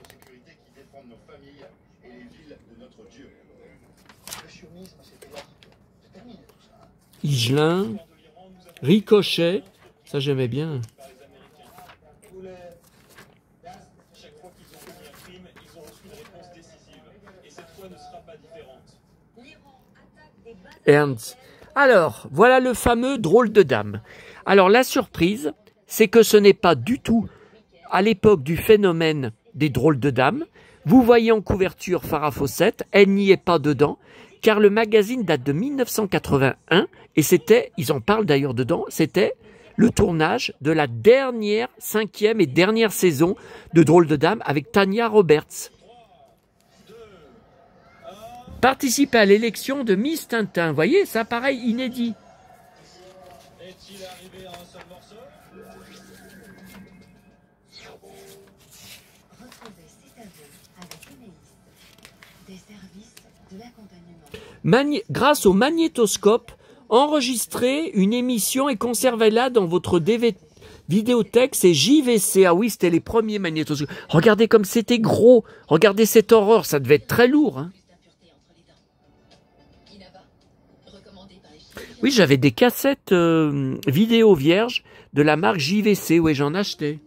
Higelin, Ricochet, ça j'aimais bien. Chaque fois qu'ils ont commis un crime, ils ont reçu une réponse décisive. Et cette fois ne sera pas différente. Ernst. Alors, voilà le fameux drôle de dame. Alors, la surprise, c'est que ce n'est pas du tout à l'époque du phénomène des drôles de dames. Vous voyez en couverture Farah Fawcett, elle n'y est pas dedans, car le magazine date de 1981, et c'était, ils en parlent d'ailleurs dedans, c'était le tournage de la dernière, 5e et dernière saison de Drôle de Dame avec Tanya Roberts. Participer à l'élection de Miss Tintin. Vous voyez, ça pareil, inédit. Est-il arrivé à un seul morceau? Retrouvez cet aveu avec Enéis, des services de l'accompagnement. Grâce au magnétoscope, enregistrez une émission et conservez-la dans votre vidéothèque. C'est JVC. Ah oui, c'était les premiers magnétoscopes. Regardez comme c'était gros. Regardez cette horreur. Ça devait être très lourd. Hein. Oui, j'avais des cassettes vidéo vierges de la marque JVC. Oui, j'en achetais.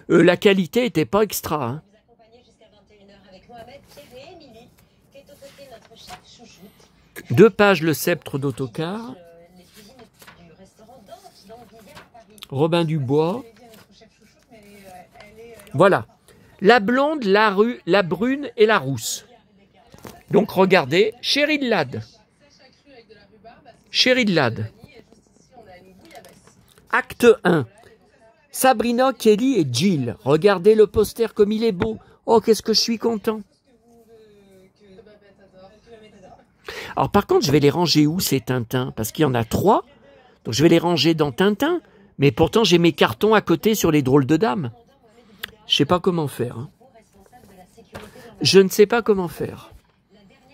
La qualité n'était pas extra. Hein. Deux pages le sceptre d'autocar. Robin Dubois. Voilà. La blonde, la brune et la rousse. Donc regardez, Chérie de Lade. Chérie de Lade. Acte 1. Sabrina, Kelly et Jill. Regardez le poster comme il est beau. Oh, qu'est-ce que je suis content. Alors par contre, je vais les ranger où ces Tintins? Parce qu'il y en a 3. Donc je vais les ranger dans Tintin. Mais pourtant, j'ai mes cartons à côté sur les drôles de dames. Je ne sais pas comment faire. Hein. Je ne sais pas comment faire.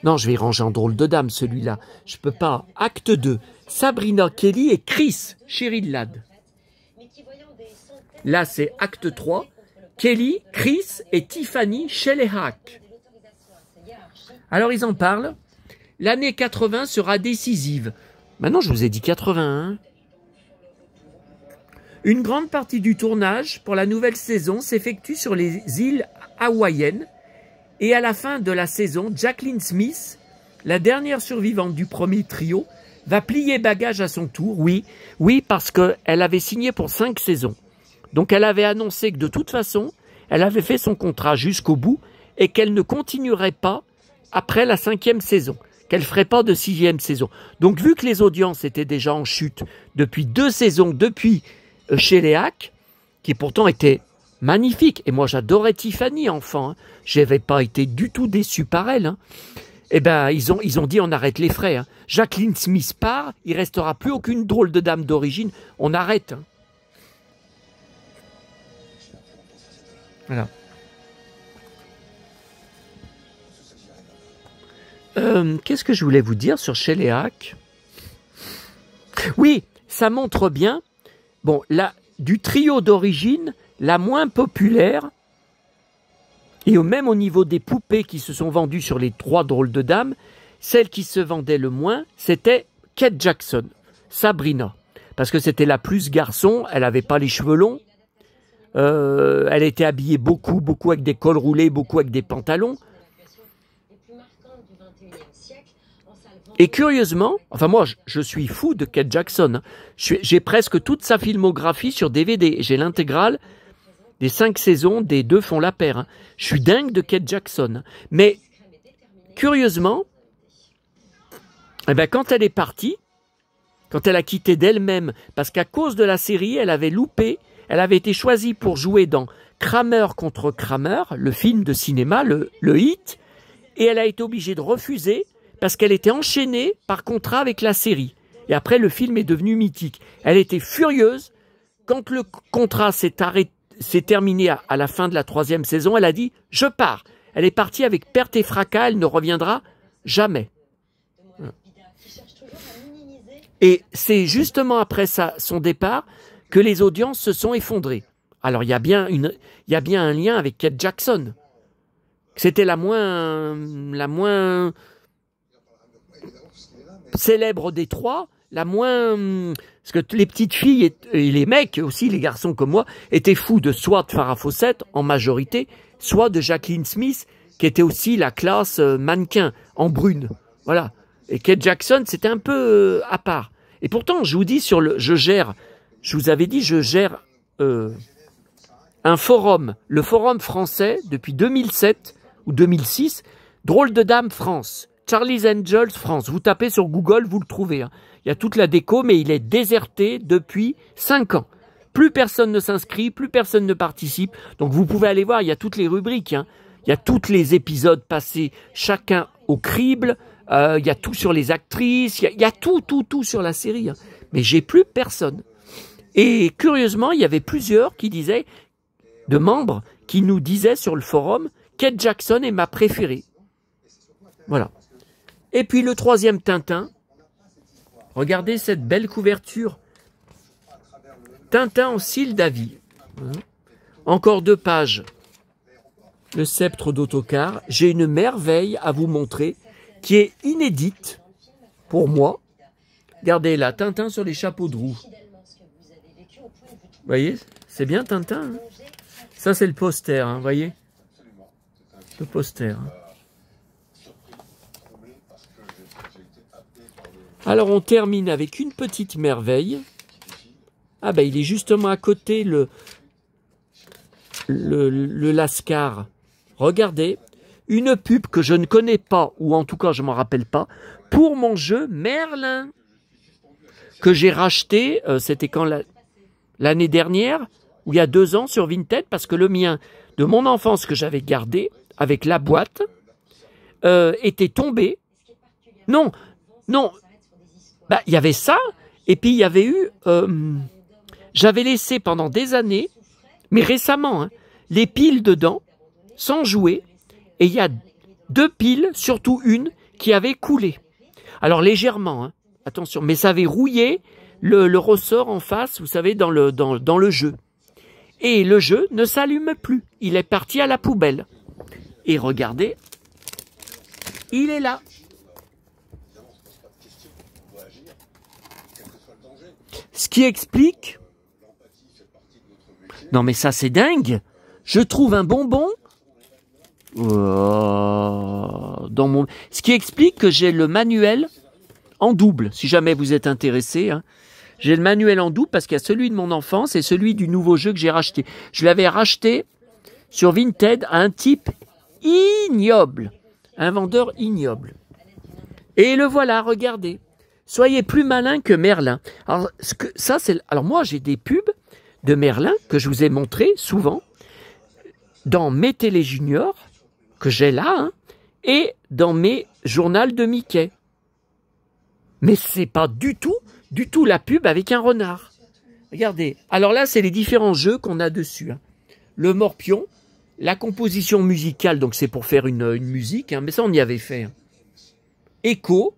Non, je vais ranger en drôle de dame, celui-là. Je peux pas. Acte 2. Sabrina, Kelly et Chris, Chérie de Lade. Là, c'est acte 3. Kelly, Chris et Tiffany Shelleyhack. Alors, ils en parlent. L'année 80 sera décisive. Maintenant, je vous ai dit 81. Une grande partie du tournage pour la nouvelle saison s'effectue sur les îles hawaïennes. Et à la fin de la saison, Jacqueline Smith, la dernière survivante du premier trio, va plier bagage à son tour. Oui, parce qu'elle avait signé pour 5 saisons. Donc elle avait annoncé que de toute façon, elle avait fait son contrat jusqu'au bout et qu'elle ne continuerait pas après la 5e saison, qu'elle ne ferait pas de 6e saison. Donc vu que les audiences étaient déjà en chute depuis 2 saisons, depuis Shelleyhack, qui pourtant était magnifique. Et moi, j'adorais Tiffany, enfant. Hein. Je n'avais pas été du tout déçu par elle. Hein. Eh ben, ils ont dit, on arrête les frais. Hein. Jacqueline Smith part, il restera plus aucune drôle de dame d'origine. On arrête. Hein. Voilà. Qu'est-ce que je voulais vous dire sur Shelleyhack? Oui, ça montre bien. Bon, là, du trio d'origine, la moins populaire, et même au niveau des poupées qui se sont vendues sur les 3 drôles de dames, celle qui se vendait le moins, c'était Kate Jackson, Sabrina. Parce que c'était la plus garçon, elle n'avait pas les cheveux longs, elle était habillée beaucoup avec des cols roulés, beaucoup avec des pantalons. Et curieusement, enfin moi je suis fou de Kate Jackson, hein. J'ai presque toute sa filmographie sur DVD, j'ai l'intégrale des 5 saisons, des 2 font la paire. Hein. Je suis dingue de Kate Jackson. Mais, curieusement, eh ben, quand elle est partie, quand elle a quitté d'elle-même, parce qu'à cause de la série, elle avait loupé, elle avait été choisie pour jouer dans Kramer contre Kramer, le film de cinéma, le hit, et elle a été obligée de refuser parce qu'elle était enchaînée par contrat avec la série. Et après, le film est devenu mythique. Elle était furieuse. Quand le contrat s'est terminé à la fin de la 3e saison, elle a dit « Je pars ». Elle est partie avec perte et fracas, elle ne reviendra jamais. Et c'est justement après son départ que les audiences se sont effondrées. Alors il y a bien un lien avec Kate Jackson. C'était la moins célèbre des 3, la moins... Parce que les petites filles et les mecs, aussi les garçons comme moi, étaient fous de soit de Farah Fawcett en majorité, soit de Jacqueline Smith, qui était aussi la classe mannequin en brune. Voilà. Et Kate Jackson, c'était un peu à part. Et pourtant, je vous dis, je vous avais dit, je gère un forum, le forum français, depuis 2007 ou 2006, Drôle de Dame France, Charlie's Angels France. Vous tapez sur Google, vous le trouvez. Hein. Il y a toute la déco, mais il est déserté depuis 5 ans. Plus personne ne s'inscrit, plus personne ne participe. Donc vous pouvez aller voir, il y a toutes les rubriques. Hein. Il y a tous les épisodes passés, chacun au crible. Il y a tout sur les actrices. Il y a tout sur la série. Hein. Mais j'ai plus personne. Et curieusement, il y avait plusieurs qui disaient, de membres, qui nous disaient sur le forum, Kate Jackson est ma préférée. Voilà. Et puis le troisième Tintin. Regardez cette belle couverture. Tintin en cils d'avis. Encore 2 pages. Le sceptre d'autocar. J'ai une merveille à vous montrer qui est inédite pour moi. Regardez là, Tintin sur les chapeaux de roue. Vous voyez, c'est bien Tintin. Hein, ça c'est le poster, vous voyez. Le poster. Hein. Alors on termine avec une petite merveille. Ah ben il est justement à côté le Lascar. Regardez, une pub que je ne connais pas, ou en tout cas je ne m'en rappelle pas, pour mon jeu Merlin, que j'ai racheté, c'était quand l'année dernière, ou il y a 2 ans sur Vinted, parce que le mien, de mon enfance que j'avais gardé, avec la boîte, était tombé. Non, bah, il y avait ça, et puis il y avait eu, j'avais laissé pendant des années, mais récemment, hein, les piles dedans, sans jouer, et il y a 2 piles, surtout une, qui avait coulé. Alors légèrement, hein, attention, mais ça avait rouillé le ressort en face, vous savez, dans le jeu. Et le jeu ne s'allume plus, il est parti à la poubelle. Et regardez, il est là. Ce qui explique... Non mais ça c'est dingue. Je trouve un bonbon dans mon... Ce qui explique que j'ai le manuel en double, si jamais vous êtes intéressé. Hein. J'ai le manuel en double parce qu'il y a celui de mon enfance et celui du nouveau jeu que j'ai racheté. Je l'avais racheté sur Vinted à un type ignoble. Un vendeur ignoble. Et le voilà, regardez. Soyez plus malin que Merlin. Alors, alors moi, j'ai des pubs de Merlin que je vous ai montré souvent dans mes télé juniors, que j'ai là, hein, et dans mes journaux de Mickey. Mais c'est pas du tout la pub avec un renard. Regardez. Alors là, c'est les différents jeux qu'on a dessus. Hein. Le morpion, la composition musicale, donc c'est pour faire une musique, hein, mais ça on y avait fait. Hein. Echo,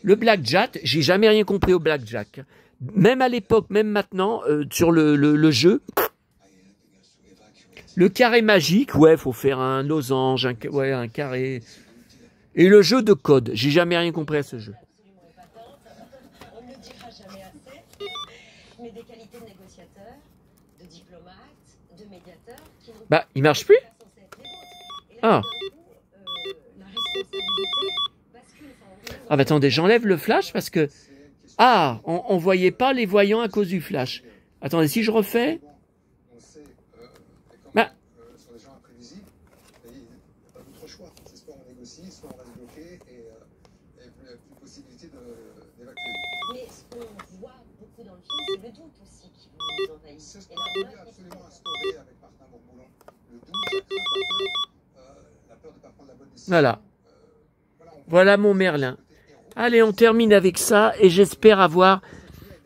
le blackjack, j'ai jamais rien compris au blackjack. Même à l'époque, même maintenant, sur le jeu. Le carré magique, ouais, faut faire un losange, un carré. Et le jeu de code, j'ai jamais rien compris à ce jeu. On ne le dira jamais assez, mais des qualités de négociateur, de diplomate, de médiateur, qui n'ont Bah, il marche plus. pas censés être les vôtres. Et là, Ah. la responsabilité bascule. Ah bah attendez, j'enlève le flash parce que... Ah, on voyait pas les voyants à cause du flash. Attendez, si je refais... On sait, Bah, sur les gens imprévisibles, il n'y a pas d'autre choix. C'est soit on négocie, soit on reste bloqué et plus possibilité d'évacuer. Mais ce qu'on voit beaucoup dans le film, c'est le doute aussi qui vous envahit. C'est ce Et qu'on là, a moi, voulu absolument instaurer avec Martin Bourboulon. Le doute, la crainte, la peur de ne pas prendre la bonne décision. voilà. Voilà mon Merlin. Allez, on termine avec ça et j'espère avoir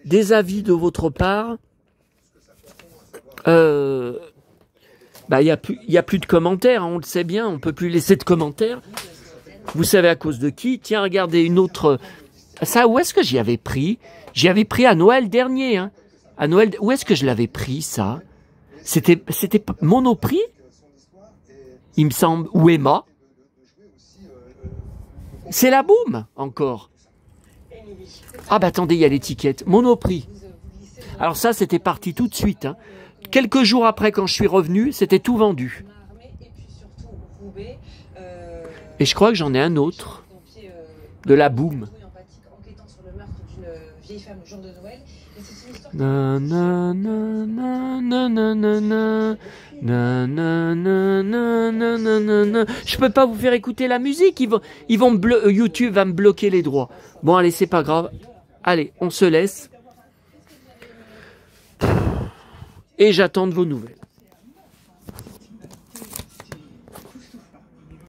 des avis de votre part. Bah, il y a plus de commentaires, hein, on le sait bien, on peut plus laisser de commentaires. Vous savez à cause de qui? Tiens, regardez une autre. Ça, où est-ce que j'y avais pris? J'y avais pris à Noël dernier. Hein. À Noël, où est-ce que je l'avais pris ça? C'était Monoprix, il me semble, ou Emma. C'est la boum encore. Ah bah attendez, il y a l'étiquette. Monoprix. Alors ça, c'était parti tout de suite. Hein. Quelques jours après, quand je suis revenu, c'était tout vendu. Et je crois que j'en ai un autre. de la boum. Enquêtant sur le meurtre d'une vieille femme le jour de Noël. Et c'est une histoire Na na na na na na na na. Na, na, na, na, na, na, na, na. Je peux pas vous faire écouter la musique, YouTube va me bloquer les droits. Bon allez, c'est pas grave. Allez, on se laisse. Et j'attends de vos nouvelles.